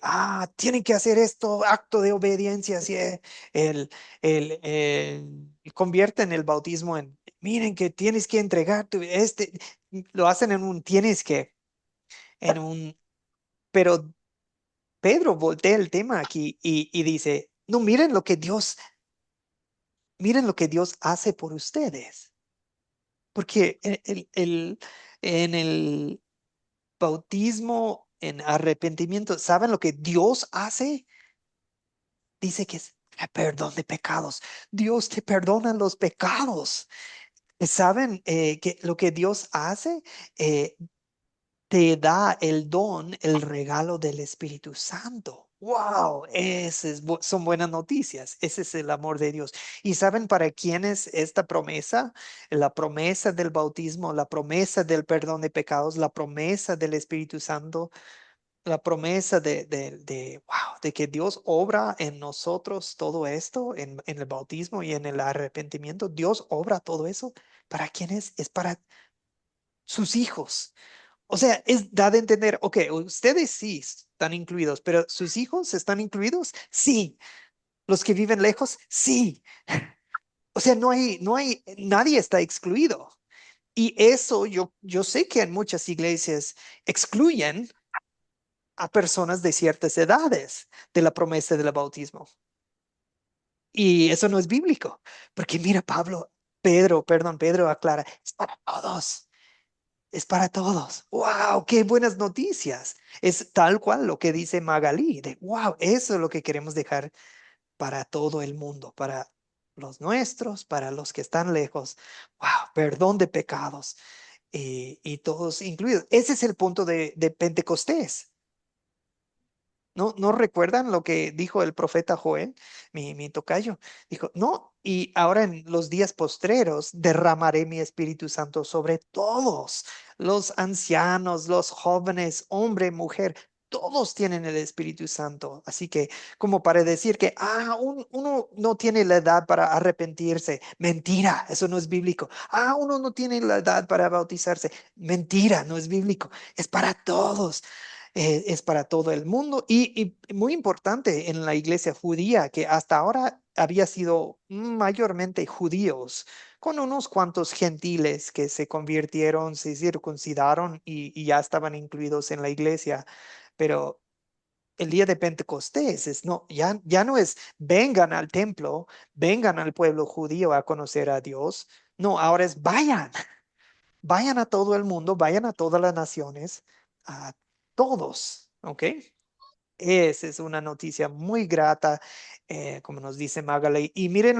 tienen que hacer esto, acto de obediencia, así es, y convierten el bautismo en, miren que tienes que entregar, lo hacen en un tienes que, en un, pero Pedro voltea el tema aquí y dice, no, miren lo que Dios hace por ustedes, porque en el bautismo en arrepentimiento, ¿saben lo que Dios hace? Dice que es el perdón de pecados. Dios te perdona los pecados. ¿Saben que lo que Dios hace? Te da el don, el regalo del Espíritu Santo. ¡Wow! Son buenas noticias. Ese es el amor de Dios. ¿Y saben para quién es esta promesa? La promesa del bautismo, la promesa del perdón de pecados, la promesa del Espíritu Santo, la promesa wow, de que Dios obra en nosotros todo esto, en el bautismo y en el arrepentimiento. Dios obra todo eso. ¿Para quién es? Es para sus hijos. O sea, da de entender, ok, ustedes sí están incluidos, pero ¿sus hijos están incluidos? Sí. ¿Los que viven lejos? Sí. O sea, nadie está excluido. Y eso yo sé que en muchas iglesias excluyen a personas de ciertas edades de la promesa del bautismo. Y eso no es bíblico, porque mira, Pedro aclara, es para todos. Es para todos. ¡Wow! ¡Qué buenas noticias! Es tal cual lo que dice Magalí, de wow, eso es lo que queremos dejar para todo el mundo, para los nuestros, para los que están lejos. ¡Wow! Perdón de pecados y todos incluidos. Ese es el punto de Pentecostés. ¿No recuerdan lo que dijo el profeta Joel, mi tocayo? Dijo, no, y ahora en los días postreros derramaré mi Espíritu Santo sobre todos, los ancianos, los jóvenes, hombre, mujer, todos tienen el Espíritu Santo. Así que como para decir que uno no tiene la edad para arrepentirse, mentira, eso no es bíblico. Uno no tiene la edad para bautizarse, mentira, no es bíblico. Es para todos. Es para todo el mundo y muy importante en la iglesia judía que hasta ahora había sido mayormente judíos con unos cuantos gentiles que se convirtieron, se circuncidaron y ya estaban incluidos en la iglesia. Pero el día de Pentecostés ya no es vengan al templo, vengan al pueblo judío a conocer a Dios. No, ahora es vayan, vayan a todo el mundo, vayan a todas las naciones, a todos, ¿ok? Esa es una noticia muy grata, como nos dice Magaley. Y miren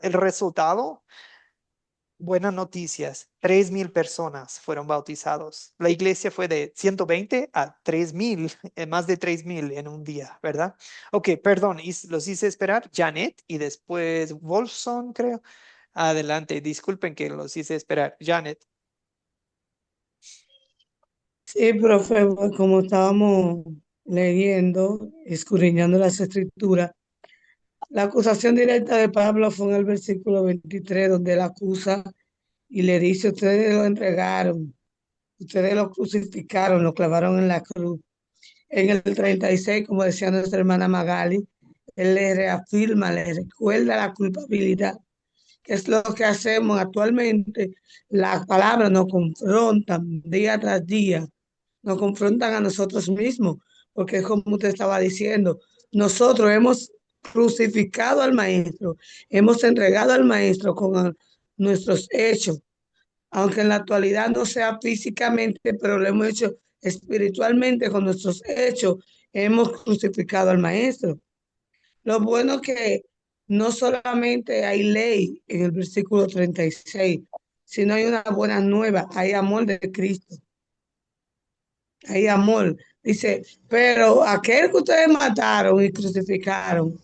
el resultado. Buenas noticias, 3,000 personas fueron bautizados. La iglesia fue de 120 a 3,000, más de 3,000 en un día, ¿verdad? Ok, perdón, los hice esperar. Janet y después Wolfson, creo. Adelante, disculpen que los hice esperar. Janet. Sí, profe, pues, como estábamos leyendo, escudriñando las escrituras, la acusación directa de Pablo fue en el versículo 23, donde él acusa y le dice, ustedes lo entregaron, ustedes lo crucificaron, lo clavaron en la cruz. En el 36, como decía nuestra hermana Magali, él le reafirma, le recuerda la culpabilidad, que es lo que hacemos actualmente. Las palabras nos confrontan día tras día, nos confrontan a nosotros mismos, porque es como usted estaba diciendo, nosotros hemos crucificado al maestro, hemos entregado al maestro con nuestros hechos, aunque en la actualidad no sea físicamente, pero lo hemos hecho espiritualmente con nuestros hechos, hemos crucificado al maestro. Lo bueno que no solamente hay ley en el versículo 36, sino hay una buena nueva, hay amor de Cristo, hay amor. Dice, pero aquel que ustedes mataron y crucificaron,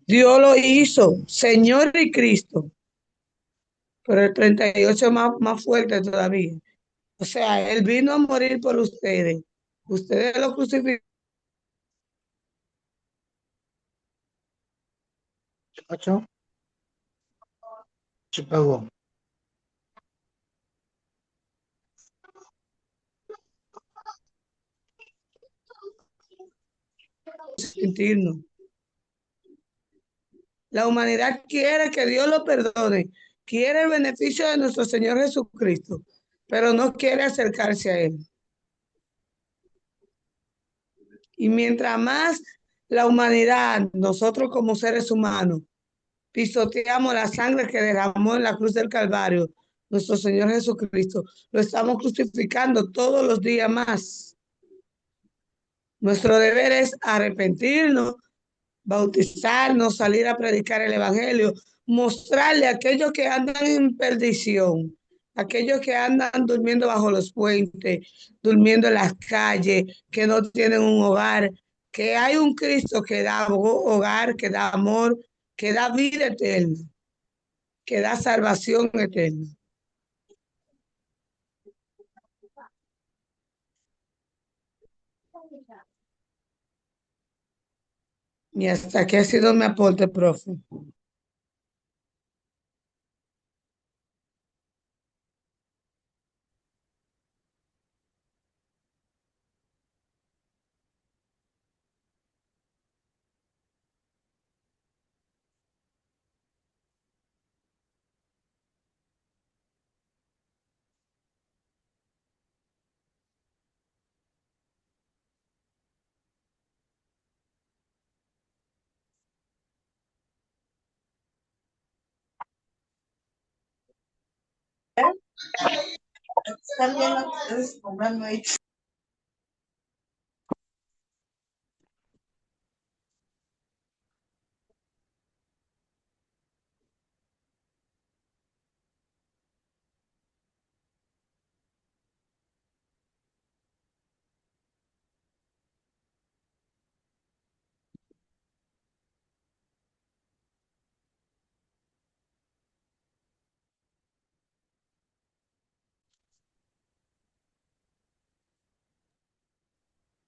Dios lo hizo, Señor y Cristo. Pero el 38 es más fuerte todavía. O sea, Él vino a morir por ustedes. Ustedes lo crucificaron. Chacho, se pagó. Sentirnos. La humanidad quiere que Dios lo perdone, quiere el beneficio de nuestro Señor Jesucristo, pero no quiere acercarse a Él. Y mientras más la humanidad, nosotros como seres humanos, pisoteamos la sangre que derramó en la cruz del Calvario, nuestro Señor Jesucristo, lo estamos crucificando todos los días más. Nuestro deber es arrepentirnos, bautizarnos, salir a predicar el Evangelio, mostrarle a aquellos que andan en perdición, aquellos que andan durmiendo bajo los puentes, durmiendo en las calles, que no tienen un hogar, que hay un Cristo que da hogar, que da amor, que da vida eterna, que da salvación eterna. Y hasta aquí ha sido mi aporte, profe.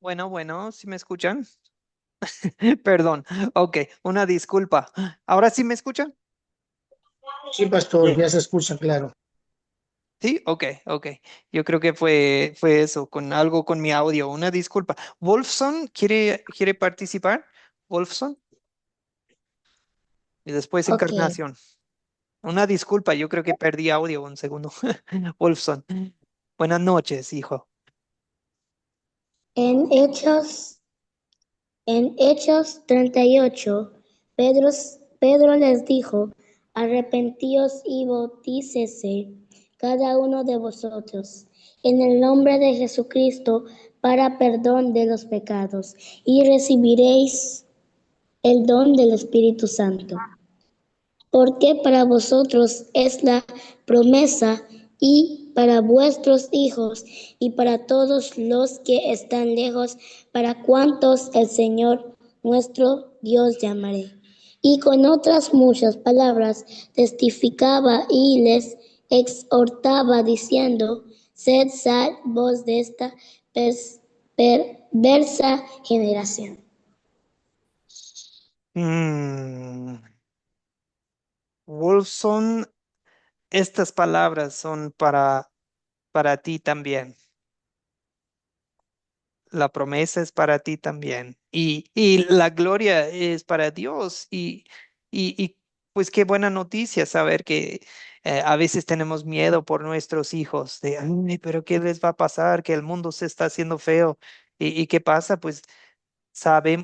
Bueno, ¿sí me escuchan? Perdón. Ok, una disculpa. ¿Ahora sí me escuchan? Sí, pastor, ya se escucha claro. Sí, ok. Yo creo que fue eso, con algo con mi audio. Una disculpa. ¿Wolfson quiere participar? ¿Wolfson? Y después Ok. Encarnación. Una disculpa, yo creo que perdí audio un segundo. Wolfson. Buenas noches, hijo. En Hechos 38, Pedro les dijo, arrepentíos y bautícese cada uno de vosotros en el nombre de Jesucristo para perdón de los pecados y recibiréis el don del Espíritu Santo. Porque para vosotros es la promesa y para vuestros hijos y para todos los que están lejos, para cuantos el Señor nuestro Dios llamaré. Y con otras muchas palabras testificaba y les exhortaba diciendo, sed salvos de esta perversa generación. Wolfson, estas palabras son para ti también. La promesa es para ti también. Y la gloria es para Dios. Y pues qué buena noticia saber que a veces tenemos miedo por nuestros hijos, de, "Ay, pero ¿qué les va a pasar? Que el mundo se está haciendo feo. ¿Y qué pasa? Pues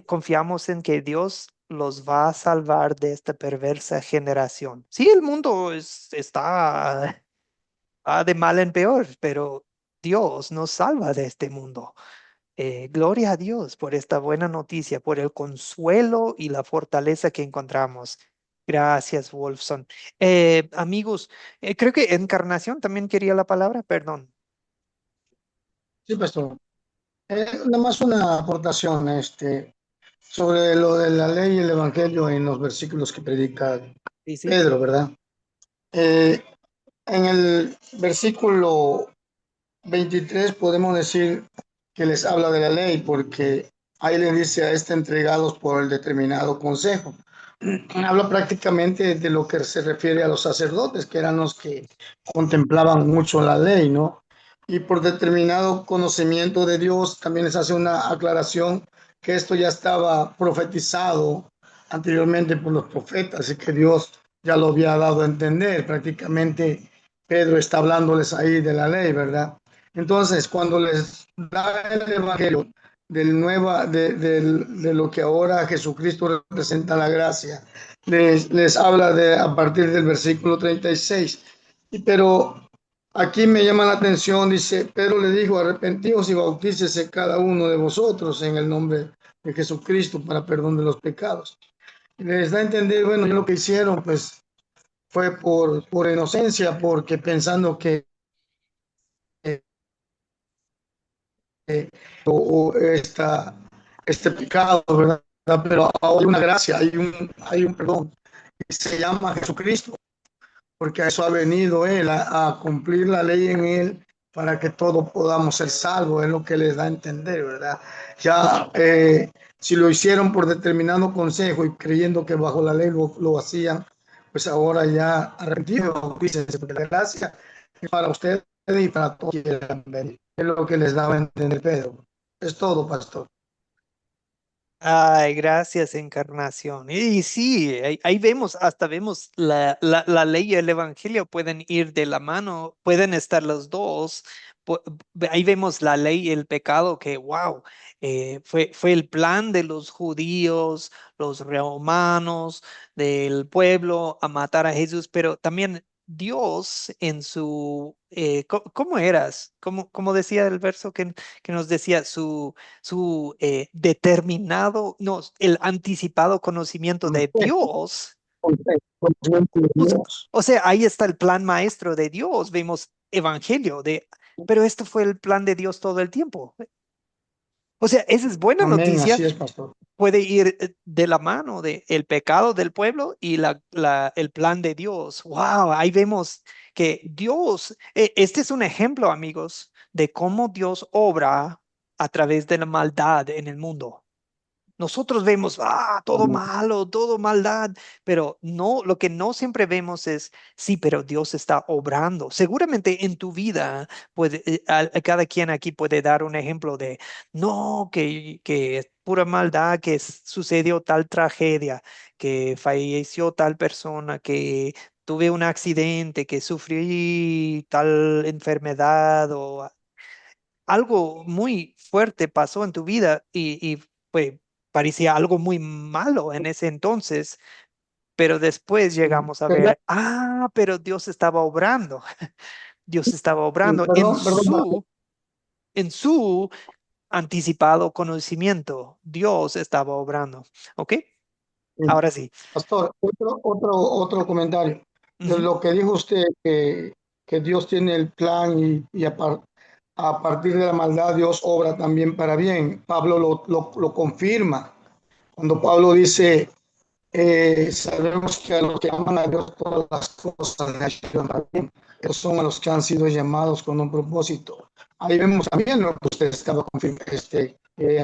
confiamos en que Dios los va a salvar de esta perversa generación. Sí, el mundo está de mal en peor, pero Dios nos salva de este mundo. Gloria a Dios por esta buena noticia, por el consuelo y la fortaleza que encontramos. Gracias, Wolfson. Amigos, creo que Encarnación también quería la palabra, perdón. Sí, pastor. Nada más una aportación sobre lo de la ley y el evangelio en los versículos que predica Sí. Pedro, ¿verdad? En el versículo 23 podemos decir que les habla de la ley porque ahí le dice a entregados por el determinado consejo. Habla prácticamente de lo que se refiere a los sacerdotes, que eran los que contemplaban mucho la ley, ¿no? Y por determinado conocimiento de Dios también les hace una aclaración que esto ya estaba profetizado anteriormente por los profetas y que Dios ya lo había dado a entender. Prácticamente Pedro está hablándoles ahí de la ley, ¿verdad? Entonces, cuando les da el evangelio de lo que ahora Jesucristo representa la gracia, les habla a partir del versículo 36. Pero aquí me llama la atención, dice, Pedro le dijo, arrepentíos y bautícese cada uno de vosotros en el nombre de Jesucristo para perdón de los pecados. Y les da a entender, bueno, lo que hicieron, pues, fue por inocencia, porque pensando que este pecado, ¿verdad? Pero ahora hay una gracia, hay un perdón, y se llama Jesucristo, porque a eso ha venido Él, a cumplir la ley en Él, para que todos podamos ser salvos, es lo que les da a entender, ¿verdad? Ya, si lo hicieron por determinado consejo y creyendo que bajo la ley lo hacían, pues ahora ya arrepentidos, fíjense, porque la gracia es para ustedes y para todos que quieran venir. Es lo que les daba a entender Pedro. Es todo, pastor. Ay, gracias, Encarnación. Y sí, ahí vemos, hasta vemos la ley y el evangelio pueden ir de la mano, pueden estar los dos. Pu- Ahí vemos la ley y el pecado que, wow, fue el plan de los judíos, los romanos, del pueblo a matar a Jesús, pero también Dios en su, ¿cómo eras? ¿Cómo decía el verso que nos decía su determinado, no, el anticipado conocimiento de Dios? O sea, ahí está el plan maestro de Dios, vemos evangelio pero esto fue el plan de Dios todo el tiempo. O sea, esa es buena Amén, noticia. así es, pastor. Puede ir de la mano de el pecado del pueblo y el plan de Dios. Wow, ahí vemos que Dios, este es un ejemplo, amigos, de cómo Dios obra a través de la maldad en el mundo. Nosotros vemos, todo malo, todo maldad, pero no, lo que no siempre vemos es, sí, pero Dios está obrando. Seguramente en tu vida, a cada quien aquí puede dar un ejemplo de, no, que es pura maldad, que sucedió tal tragedia, que falleció tal persona, que tuve un accidente, que sufrí tal enfermedad o algo muy fuerte pasó en tu vida y pues parecía algo muy malo en ese entonces, pero después llegamos a ¿Verdad? ver, pero Dios estaba obrando, Dios estaba Sí, obrando perdón, perdón, pastor. en su anticipado conocimiento, Dios estaba obrando, ¿ok? Sí. Ahora sí. Pastor, otro comentario. De Ujú. lo que dijo usted, que Dios tiene el plan a partir de la maldad Dios obra también para bien. Pablo lo confirma. Cuando Pablo dice, sabemos que a los que aman a Dios todas las cosas le ayudan para bien. Esos son a los que han sido llamados con un propósito. Ahí vemos también lo que usted estaba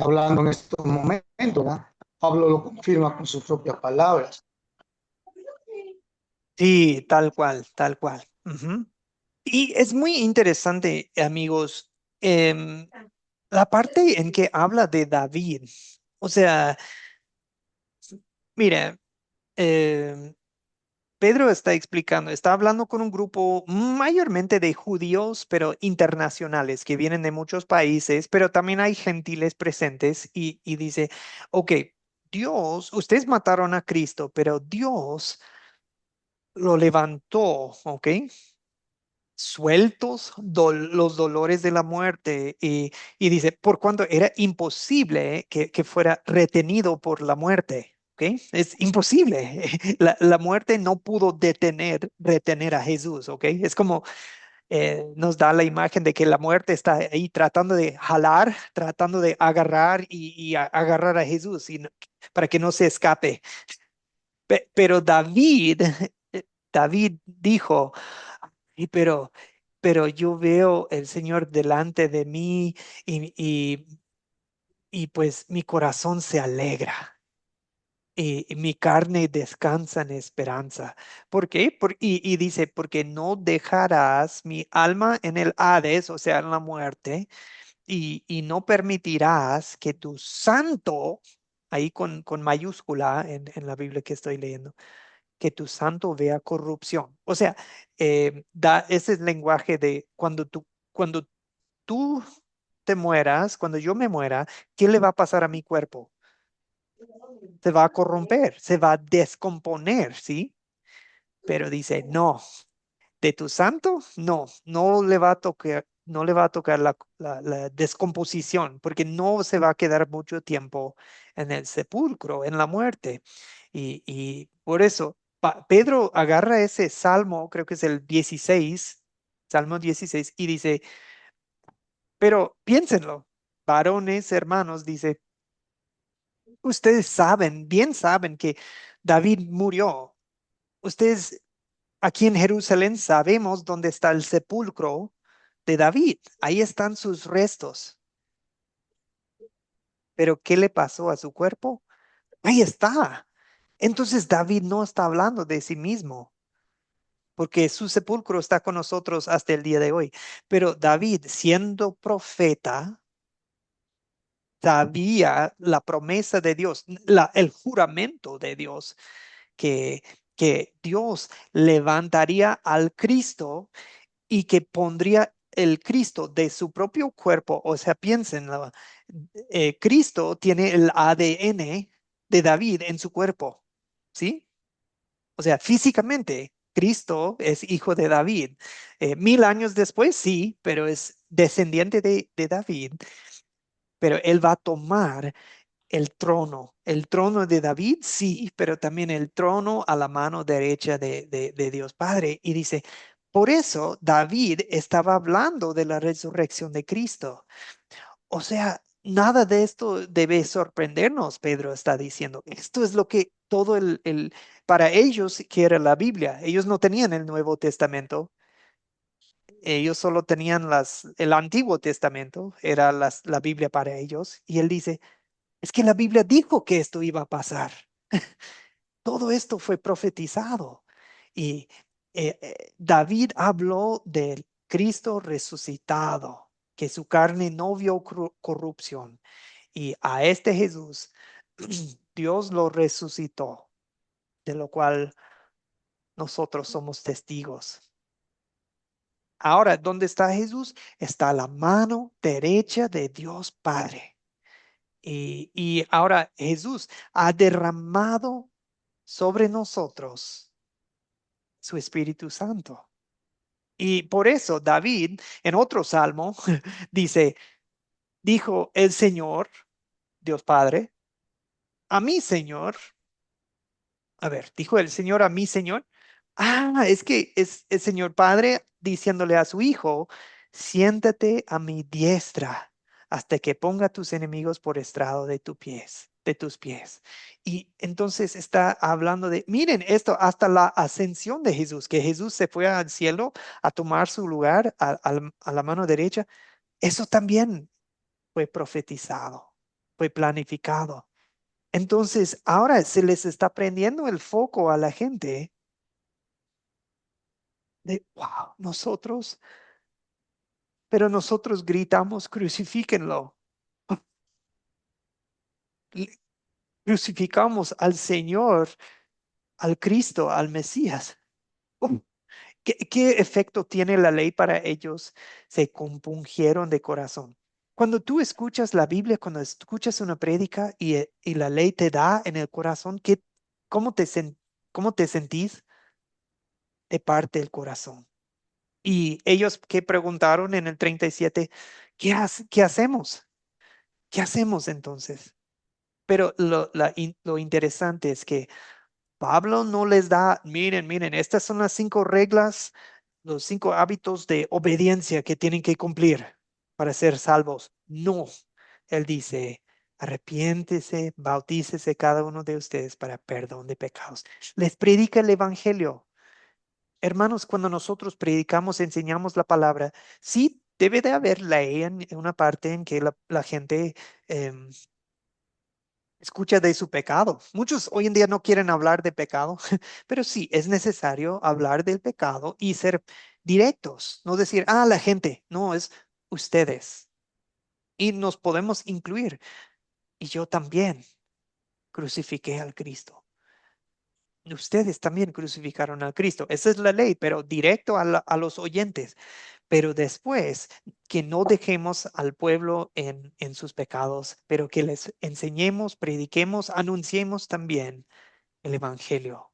hablando en estos momentos, ¿verdad? Pablo lo confirma con sus propias palabras. Sí, tal cual, tal cual. Ujú. Y es muy interesante, amigos, em, la parte en que habla de David. O sea, mire, em, Pedro está explicando, está hablando con un grupo mayormente de judíos, pero internacionales, que vienen de muchos países, pero también hay gentiles presentes y dice, ok, Dios, ustedes mataron a Cristo, pero Dios lo levantó, ¿ok? Sueltos los dolores de la muerte y dice, por cuanto era imposible que fuera retenido por la muerte, ¿ok? Es imposible. La muerte no pudo retener a Jesús, ¿ok? Es como nos da la imagen de que la muerte está ahí tratando de jalar, tratando de agarrar agarrar a Jesús para que no se escape. Pero David, David dijo, "Ay, pero yo veo el Señor delante de mí y pues mi corazón se alegra y mi carne descansa en esperanza. ¿Por qué? Y dice, porque no dejarás mi alma en el Hades, o sea, en la muerte, y no permitirás que tu santo, ahí con mayúscula en la Biblia que estoy leyendo, que tu santo vea corrupción. O sea, ese es el lenguaje de cuando tú te mueras, cuando yo me muera, ¿qué le va a pasar a mi cuerpo? Se va a corromper, se va a descomponer, ¿sí? Pero dice, no, de tu santo, no le va a tocar, no le va a tocar la descomposición, porque no se va a quedar mucho tiempo en el sepulcro, en la muerte. Y por eso, Pedro agarra ese salmo, creo que es el 16, Salmo 16, y dice, pero piénsenlo, varones, hermanos, dice, ustedes saben, bien saben que David murió. Ustedes aquí en Jerusalén sabemos dónde está el sepulcro de David. Ahí están sus restos. Pero ¿qué le pasó a su cuerpo? Ahí está. Entonces David no está hablando de sí mismo, porque su sepulcro está con nosotros hasta el día de hoy. Pero David, siendo profeta, sabía la promesa de Dios, el juramento de Dios, que, que Dios levantaría al Cristo y que pondría el Cristo de su propio cuerpo. O sea, piénsenlo, Cristo tiene el ADN de David en su cuerpo, ¿sí? O sea, físicamente, Cristo es hijo de David. 1000 años después, sí, pero es descendiente de David, pero él va a tomar el trono de David, sí, pero también el trono a la mano derecha de Dios Padre. Y dice, por eso David estaba hablando de la resurrección de Cristo. O sea, nada de esto debe sorprendernos, Pedro está diciendo. Esto es lo que todo para ellos que era la Biblia. Ellos no tenían el Nuevo Testamento. ellos solo tenían el Antiguo Testamento, era la Biblia para ellos. Y él dice, es que la Biblia dijo que esto iba a pasar. Todo esto fue profetizado. Y David habló del Cristo resucitado, que su carne no vio corrupción. Y a este Jesús, Dios lo resucitó, de lo cual nosotros somos testigos. Ahora, ¿dónde está Jesús? Está a la mano derecha de Dios Padre. Y ahora Jesús ha derramado sobre nosotros su Espíritu Santo. Y por eso David, en otro salmo, dice, dijo el Señor, Dios Padre, a mí, Señor. A ver, dijo el Señor a mí, Señor. Ah, es que es el Señor Padre diciéndole a su Hijo, siéntate a mi diestra hasta que ponga tus enemigos por estrado de tus pies. Y entonces está hablando de, miren esto, hasta la ascensión de Jesús, que Jesús se fue al cielo a tomar su lugar a la mano derecha. Eso también fue profetizado, fue planificado. Entonces, ahora se les está prendiendo el foco a la gente de, wow, pero nosotros gritamos, crucifíquenlo. Le- Crucificamos al Señor, al Cristo, al Mesías. Oh, ¿qué efecto tiene la ley para ellos? Se compungieron de corazón. Cuando tú escuchas la Biblia, cuando escuchas una prédica y la ley te da en el corazón, cómo cómo te sentís? De parte del corazón. Y ellos que preguntaron en el 37, ¿qué hacemos? ¿Qué hacemos entonces? Pero lo interesante es que Pablo no les da, miren, estas son las 5 reglas, los 5 hábitos de obediencia que tienen que cumplir para ser salvos. No, él dice, arrepiéntese, bautícese cada uno de ustedes para perdón de pecados. Les predica el evangelio. Hermanos, cuando nosotros predicamos, enseñamos la palabra, sí debe de haber ley en una parte en que la gente em, escucha de su pecado. Muchos hoy en día no quieren hablar de pecado, pero sí es necesario hablar del pecado y ser directos, no decir, la gente, no, es ustedes. Y nos podemos incluir. Y yo también crucifiqué al Cristo. Ustedes también crucificaron al Cristo. Esa es la ley, pero directo a los oyentes. Pero después, que no dejemos al pueblo en sus pecados, pero que les enseñemos, prediquemos, anunciemos también el evangelio.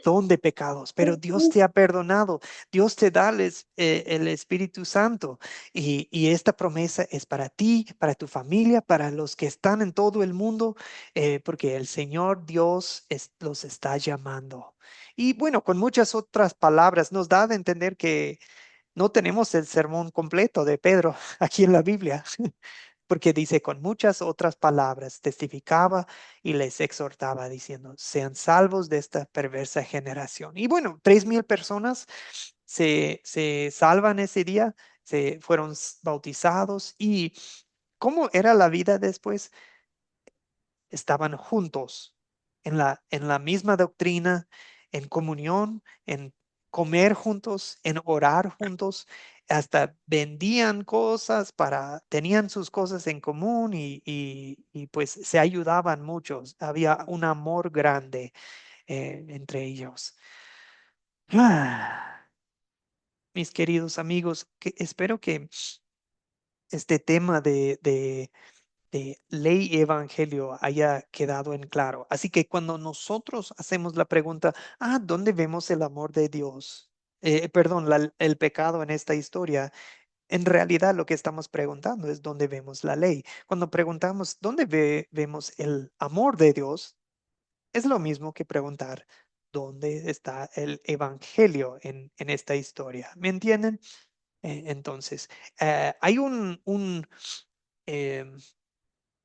Son de pecados, pero Dios te ha perdonado. Dios te da el Espíritu Santo. Y esta promesa es para ti, para tu familia, para los que están en todo el mundo, porque el Señor Dios los está llamando. Y bueno, con muchas otras palabras nos da de entender que no tenemos el sermón completo de Pedro aquí en la Biblia, porque dice con muchas otras palabras, testificaba y les exhortaba diciendo, sean salvos de esta perversa generación. Y bueno, 3,000 personas se salvan ese día, se fueron bautizados. ¿Y cómo era la vida después? Estaban juntos en la misma doctrina, en comunión, en comer juntos, en orar juntos, hasta vendían cosas tenían sus cosas en común y pues se ayudaban muchos. Había un amor grande entre ellos. Mis queridos amigos, espero que este tema de ley y evangelio haya quedado en claro. Así que cuando nosotros hacemos la pregunta, ¿dónde vemos el amor de Dios? Perdón, el pecado en esta historia, en realidad lo que estamos preguntando es dónde vemos la ley. Cuando preguntamos dónde vemos el amor de Dios, es lo mismo que preguntar dónde está el evangelio en esta historia. ¿Me entienden? Entonces, hay em,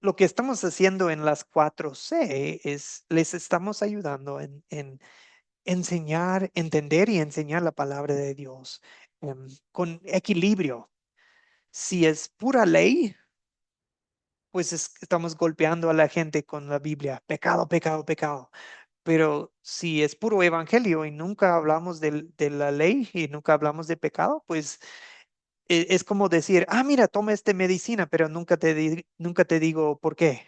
lo que estamos haciendo en las 4C es les estamos ayudando en enseñar, entender y enseñar la palabra de Dios. con equilibrio. Si es pura ley, pues estamos golpeando a la gente con la Biblia, pecado, pecado, pecado. Pero si es puro evangelio y nunca hablamos de la ley y nunca hablamos de pecado, pues es como decir, ah, mira, toma esta medicina, pero nunca te digo por qué.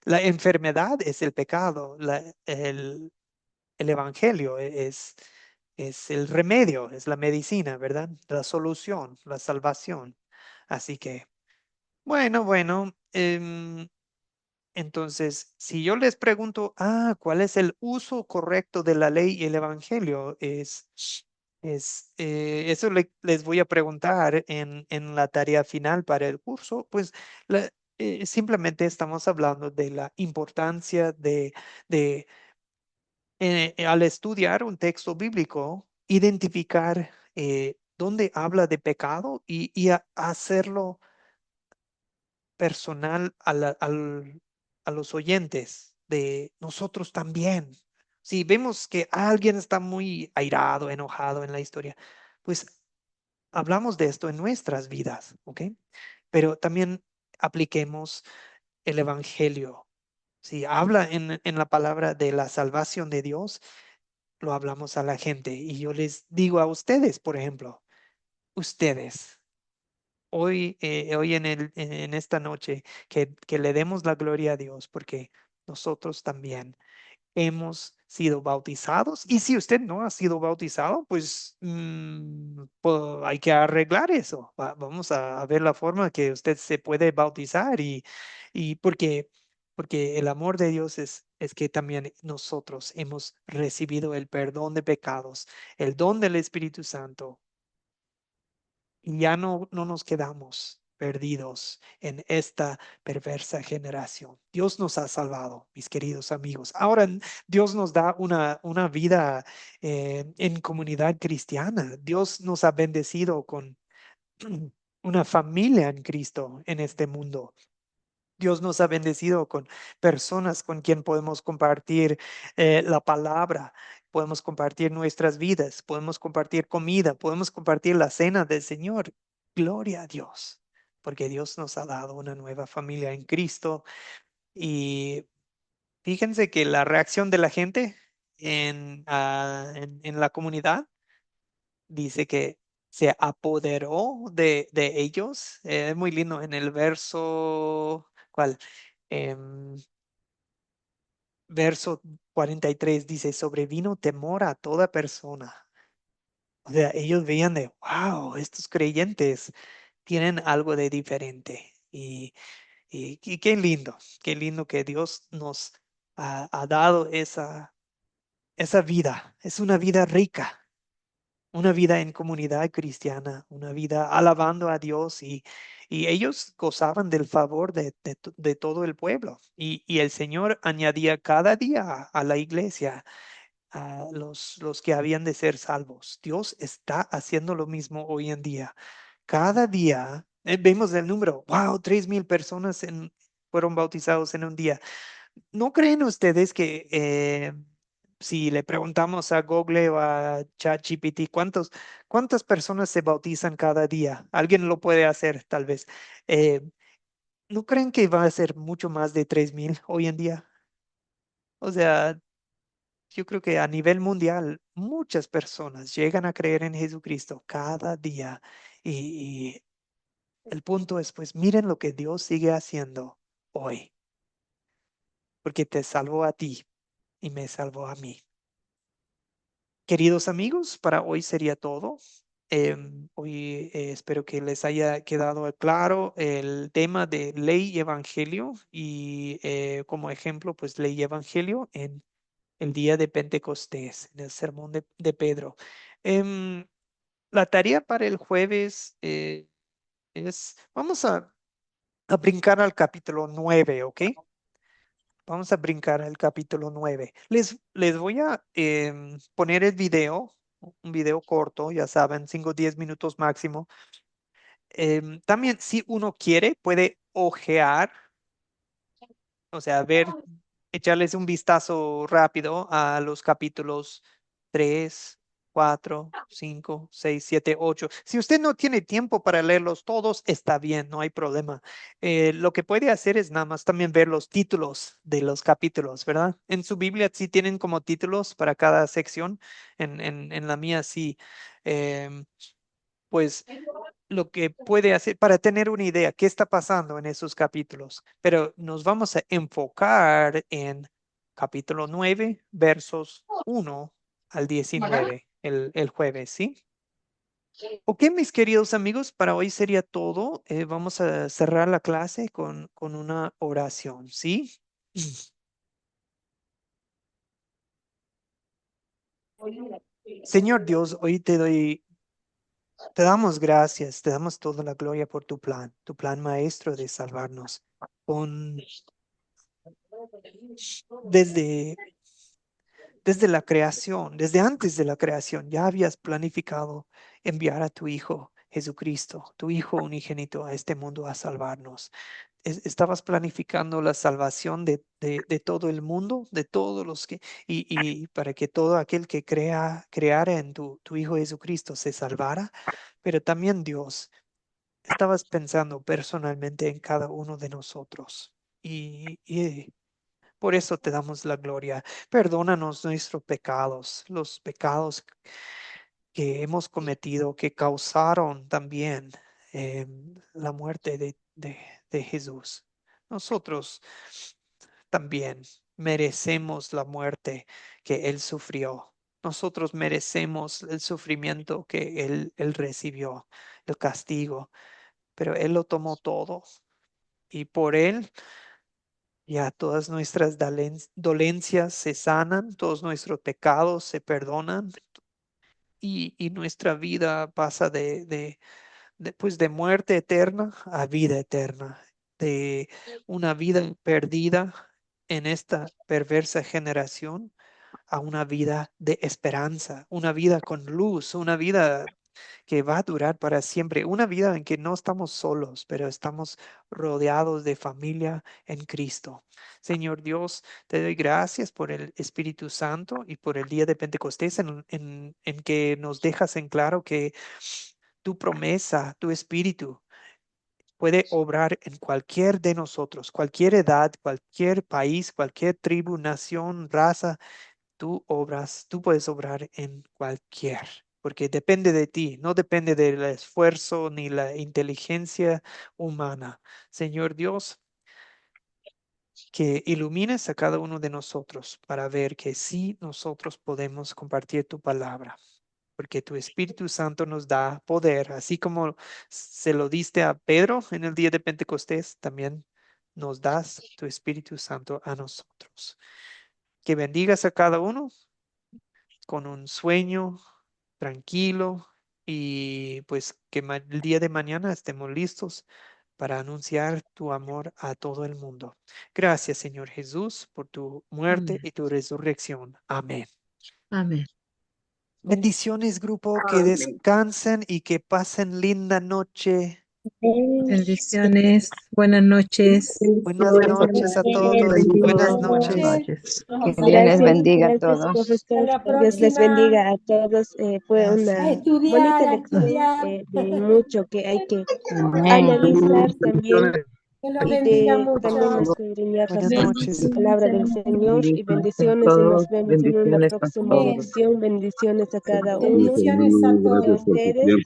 La enfermedad es el pecado, el evangelio es el remedio, es la medicina, ¿verdad? La solución, la salvación. Así que, bueno, entonces, si yo les pregunto, ¿cuál es el uso correcto de la ley y el evangelio? Eso les voy a preguntar en la tarea final para el curso. Pues simplemente estamos hablando de la importancia de al estudiar un texto bíblico, identificar dónde habla de pecado y hacerlo personal a los oyentes de nosotros también. Si vemos que alguien está muy airado, enojado en la historia, pues hablamos de esto en nuestras vidas, ¿ok? Pero también apliquemos el evangelio. Si habla en la palabra de la salvación de Dios, lo hablamos a la gente. Y yo les digo a ustedes, por ejemplo, ustedes hoy en esta noche, que le demos la gloria a Dios, porque nosotros también hemos sido bautizados. Y si usted no ha sido bautizado, pues, pues hay que arreglar eso. Vamos a ver la forma que usted se puede bautizar y porque el amor de Dios es que también nosotros hemos recibido el perdón de pecados, el don del Espíritu Santo y ya no nos quedamos perdidos en esta perversa generación. Dios nos ha salvado, mis queridos amigos. Ahora Dios nos da una vida en comunidad cristiana. Dios nos ha bendecido con una familia en Cristo en este mundo. Dios nos ha bendecido con personas con quien podemos compartir la palabra, podemos compartir nuestras vidas, podemos compartir comida, podemos compartir la cena del Señor. Gloria a Dios, porque Dios nos ha dado una nueva familia en Cristo. Y fíjense que la reacción de la gente en la comunidad dice que se apoderó de ellos. Es muy lindo en el verso, ¿cuál? Em, verso 43 dice, sobrevino temor a toda persona. O sea, ellos veían de, wow, estos creyentes tienen algo de diferente. Y qué lindo que Dios nos ha dado esa vida. Es una vida rica. Una vida en comunidad cristiana, una vida alabando a Dios y ellos gozaban del favor de todo el pueblo. Y el Señor añadía cada día a la iglesia a los que habían de ser salvos. Dios está haciendo lo mismo hoy en día. Cada día vemos el número, wow, 3,000 personas fueron bautizados en un día. ¿No creen ustedes que si le preguntamos a Google o a ChatGPT cuántas personas se bautizan cada día? Alguien lo puede hacer, tal vez. Eh, ¿No creen que va a ser mucho más de 3,000 hoy en día? O sea, yo creo que a nivel mundial muchas personas llegan a creer en Jesucristo cada día. Y el punto es, pues, miren lo que Dios sigue haciendo hoy, porque te salvó a ti y me salvó a mí. Queridos amigos, para hoy sería todo. Hoy espero que les haya quedado claro el tema de ley y evangelio y como ejemplo, pues ley y evangelio en el día de Pentecostés, en el sermón de Pedro. Em, la tarea para el jueves vamos a brincar al capítulo 9, ¿ok? Vamos a brincar al capítulo 9. Les voy a poner el video, un video corto, ya saben, 5 o 10 minutos máximo. También, si uno quiere, puede ojear, o sea, echarles un vistazo rápido a los capítulos 3, 4, 5, 6, 7, 8. Si usted no tiene tiempo para leerlos todos, está bien, no hay problema. Lo que puede hacer es nada más también ver los títulos de los capítulos, ¿verdad? En su Biblia sí tienen como títulos para cada sección. En la mía sí. Pues lo que puede hacer para tener una idea qué está pasando en esos capítulos. Pero nos vamos a enfocar en capítulo 9, versos 1 al 19, el jueves, ¿sí? Ok, mis queridos amigos, para hoy sería todo. Vamos a cerrar la clase con una oración, ¿sí? Señor Dios, hoy te damos gracias, te damos toda la gloria por tu plan maestro de salvarnos. Con, desde, desde la creación, desde antes de la creación, ya habías planificado enviar a tu Hijo Jesucristo, tu Hijo unigénito a este mundo a salvarnos. Estabas planificando la salvación de todo el mundo, de todos los que, y para que todo aquel que creara en tu Hijo Jesucristo se salvara, pero también Dios, estabas pensando personalmente en cada uno de nosotros. Y por eso te damos la gloria. Perdónanos nuestros pecados, los pecados que hemos cometido, que causaron también la muerte de Jesús. Nosotros también merecemos la muerte que Él sufrió. Nosotros merecemos el sufrimiento que Él recibió, el castigo, pero Él lo tomó todo y por Él ya todas nuestras dolencias se sanan, todos nuestros pecados se perdonan y nuestra vida pasa pues de muerte eterna a vida eterna, de una vida perdida en esta perversa generación a una vida de esperanza, una vida con luz, una vida que va a durar para siempre, una vida en que no estamos solos, pero estamos rodeados de familia en Cristo. Señor Dios, te doy gracias por el Espíritu Santo y por el día de Pentecostés en que nos dejas en claro que tu promesa, tu Espíritu, puede obrar en cualquier de nosotros, cualquier edad, cualquier país, cualquier tribu, nación, raza. Tú puedes obrar en cualquier, porque depende de ti, no depende del esfuerzo ni la inteligencia humana. Señor Dios, que ilumines a cada uno de nosotros para ver que sí nosotros podemos compartir tu palabra, porque tu Espíritu Santo nos da poder, así como se lo diste a Pedro en el día de Pentecostés, también nos das tu Espíritu Santo a nosotros. Que bendigas a cada uno con un sueño tranquilo y pues que el día de mañana estemos listos para anunciar tu amor a todo el mundo. Gracias, Señor Jesús, por tu muerte Amén. y tu resurrección. Amén. Amén. Bendiciones, grupo, que descansen y que pasen linda noche. Bendiciones. Buenas noches. Buenas noches a todos. Buenas Buenas noches. noches. Que Dios les bendiga a Gracias, todos. profesor. Hasta la Dios les próxima. bendiga a todos. Fue A una estudiar, bonita a lección estudiar. de mucho que hay que Amén. analizar también Que los y bendiga de también mucho. escudriñar Buenas noches. la palabra del Señor y A bendiciones y nos todos, vemos en una bendiciones a próxima todos. Amén. lección. Bendiciones a cada uno, Bendiciones a a todos. ustedes,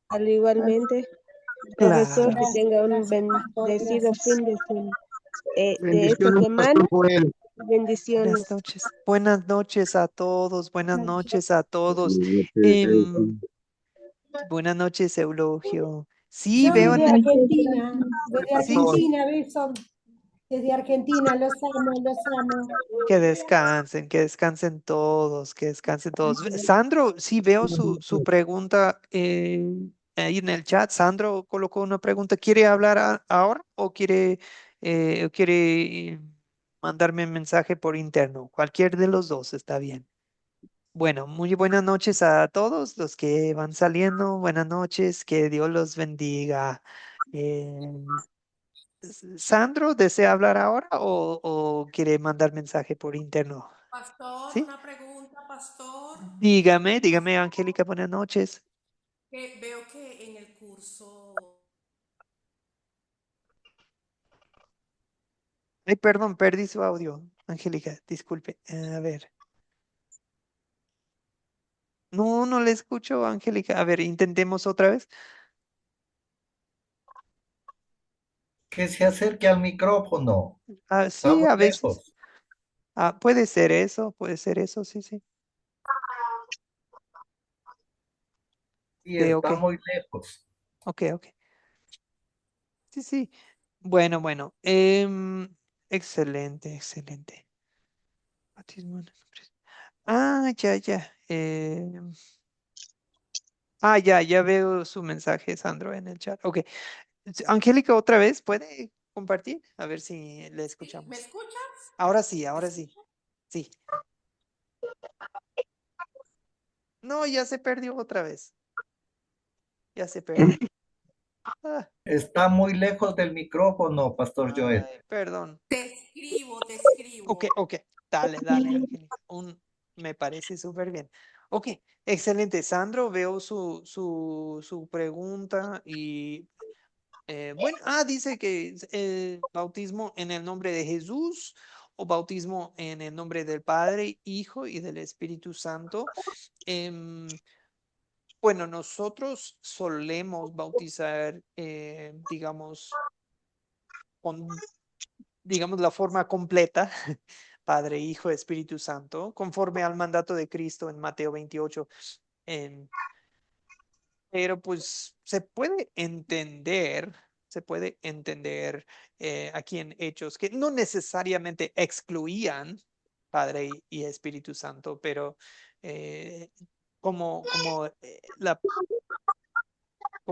al igualmente. Profesor, Claro. que Gracias, tenga un gracias, pastor. bendecido Gracias. fin de esta Bendiciones, semana. Pastor Joel. Bendiciones. Buenas noches. Buenas noches a todos. Buenas noches a todos. Buenas noches, Eulogio. Sí, Yo veo desde en... Argentina, Sí, beso. Desde Argentina, los amo, los amo. que descansen todos, que descansen todos. Sandro, sí, veo su pregunta ahí en el chat. Sandro colocó una pregunta. ¿Quiere hablar ahora o quiere mandarme un mensaje por interno? Cualquier de los dos está bien. Bueno, muy buenas noches a todos los que van saliendo. Buenas noches, que Dios los bendiga. Eh, Sandro, ¿desea hablar ahora o quiere mandar mensaje por interno? Pastor, ¿Sí? una pregunta Pastor, Dígame, Angélica, buenas noches. que veo que en el curso Ay, perdón, perdí su audio, Angélica, disculpe. A ver. No le escucho, Angélica. A ver, intentemos otra vez. Que se acerque al micrófono. Ah, Está sí, muy a veces. lejos. Puede ser eso, sí. Y Sí, está ok. muy lejos. Ok. Sí. Bueno. Excelente. Bautismo en el nombre. Ya. Ya veo su mensaje, Sandro, en el chat. Ok. Angélica, otra vez, ¿puede compartir? A ver si le ¿me escuchamos. escuchas? Ahora sí. ¿Me escuchas? Sí. No, ya se perdió otra vez. Ya se perdió. Está muy lejos del micrófono, Pastor Joel. Perdón. Te escribo. Ok. Dale, Angélica. Me parece súper bien. Ok, excelente. Sandro, veo su pregunta y bueno, dice que bautismo en el nombre de Jesús o bautismo en el nombre del Padre, Hijo y del Espíritu Santo. Bueno, nosotros solemos bautizar, digamos, con la forma completa, Padre, Hijo, Espíritu Santo, conforme al mandato de Cristo en Mateo 28. Pero pues se puede entender aquí en Hechos que no necesariamente excluían Padre y Espíritu Santo, pero eh, como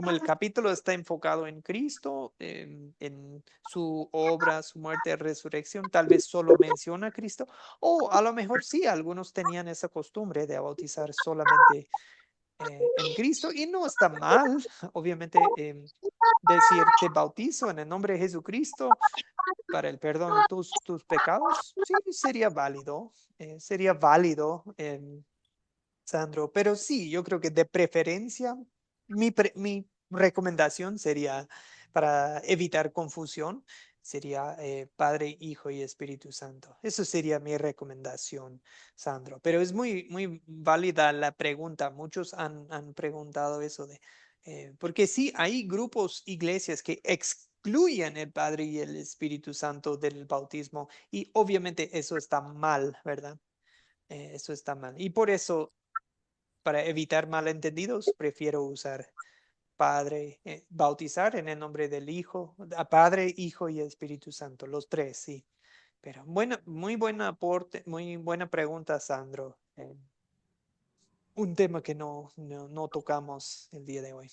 el capítulo está enfocado en Cristo, en su obra, su muerte, resurrección, tal vez solo menciona a Cristo, o a lo mejor sí, algunos tenían esa costumbre de bautizar solamente en Cristo, y no está mal, obviamente, decir te bautizo en el nombre de Jesucristo para el perdón de tus pecados, sí, sería válido, Sandro, pero sí, yo creo que de preferencia, mi recomendación sería, para evitar confusión, sería Padre, Hijo y Espíritu Santo. Eso sería mi recomendación, Sandro. Pero es muy válida la pregunta. Muchos han preguntado eso porque sí, hay grupos, iglesias que excluyen el Padre y el Espíritu Santo del bautismo y obviamente eso está mal, ¿verdad? Eso está mal. Y por eso, para evitar malentendidos, prefiero usar bautizar en el nombre del Hijo, a Padre, Hijo y Espíritu Santo, los tres, sí. Pero bueno, muy buen aporte, muy buena pregunta, Sandro. Un tema que no tocamos el día de hoy.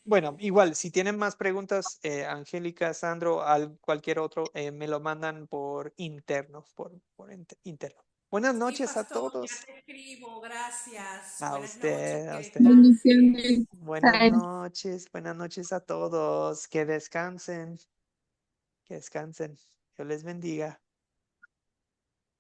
Bueno, igual, si tienen más preguntas, Angélica, Sandro, cualquier otro, me lo mandan por interno, interno. Buenas Sí, noches a pastor, ya todos. te escribo, gracias. A Buenas noches, usted, a que usted. descansen. Buenas noches a todos. Que descansen. Dios les bendiga.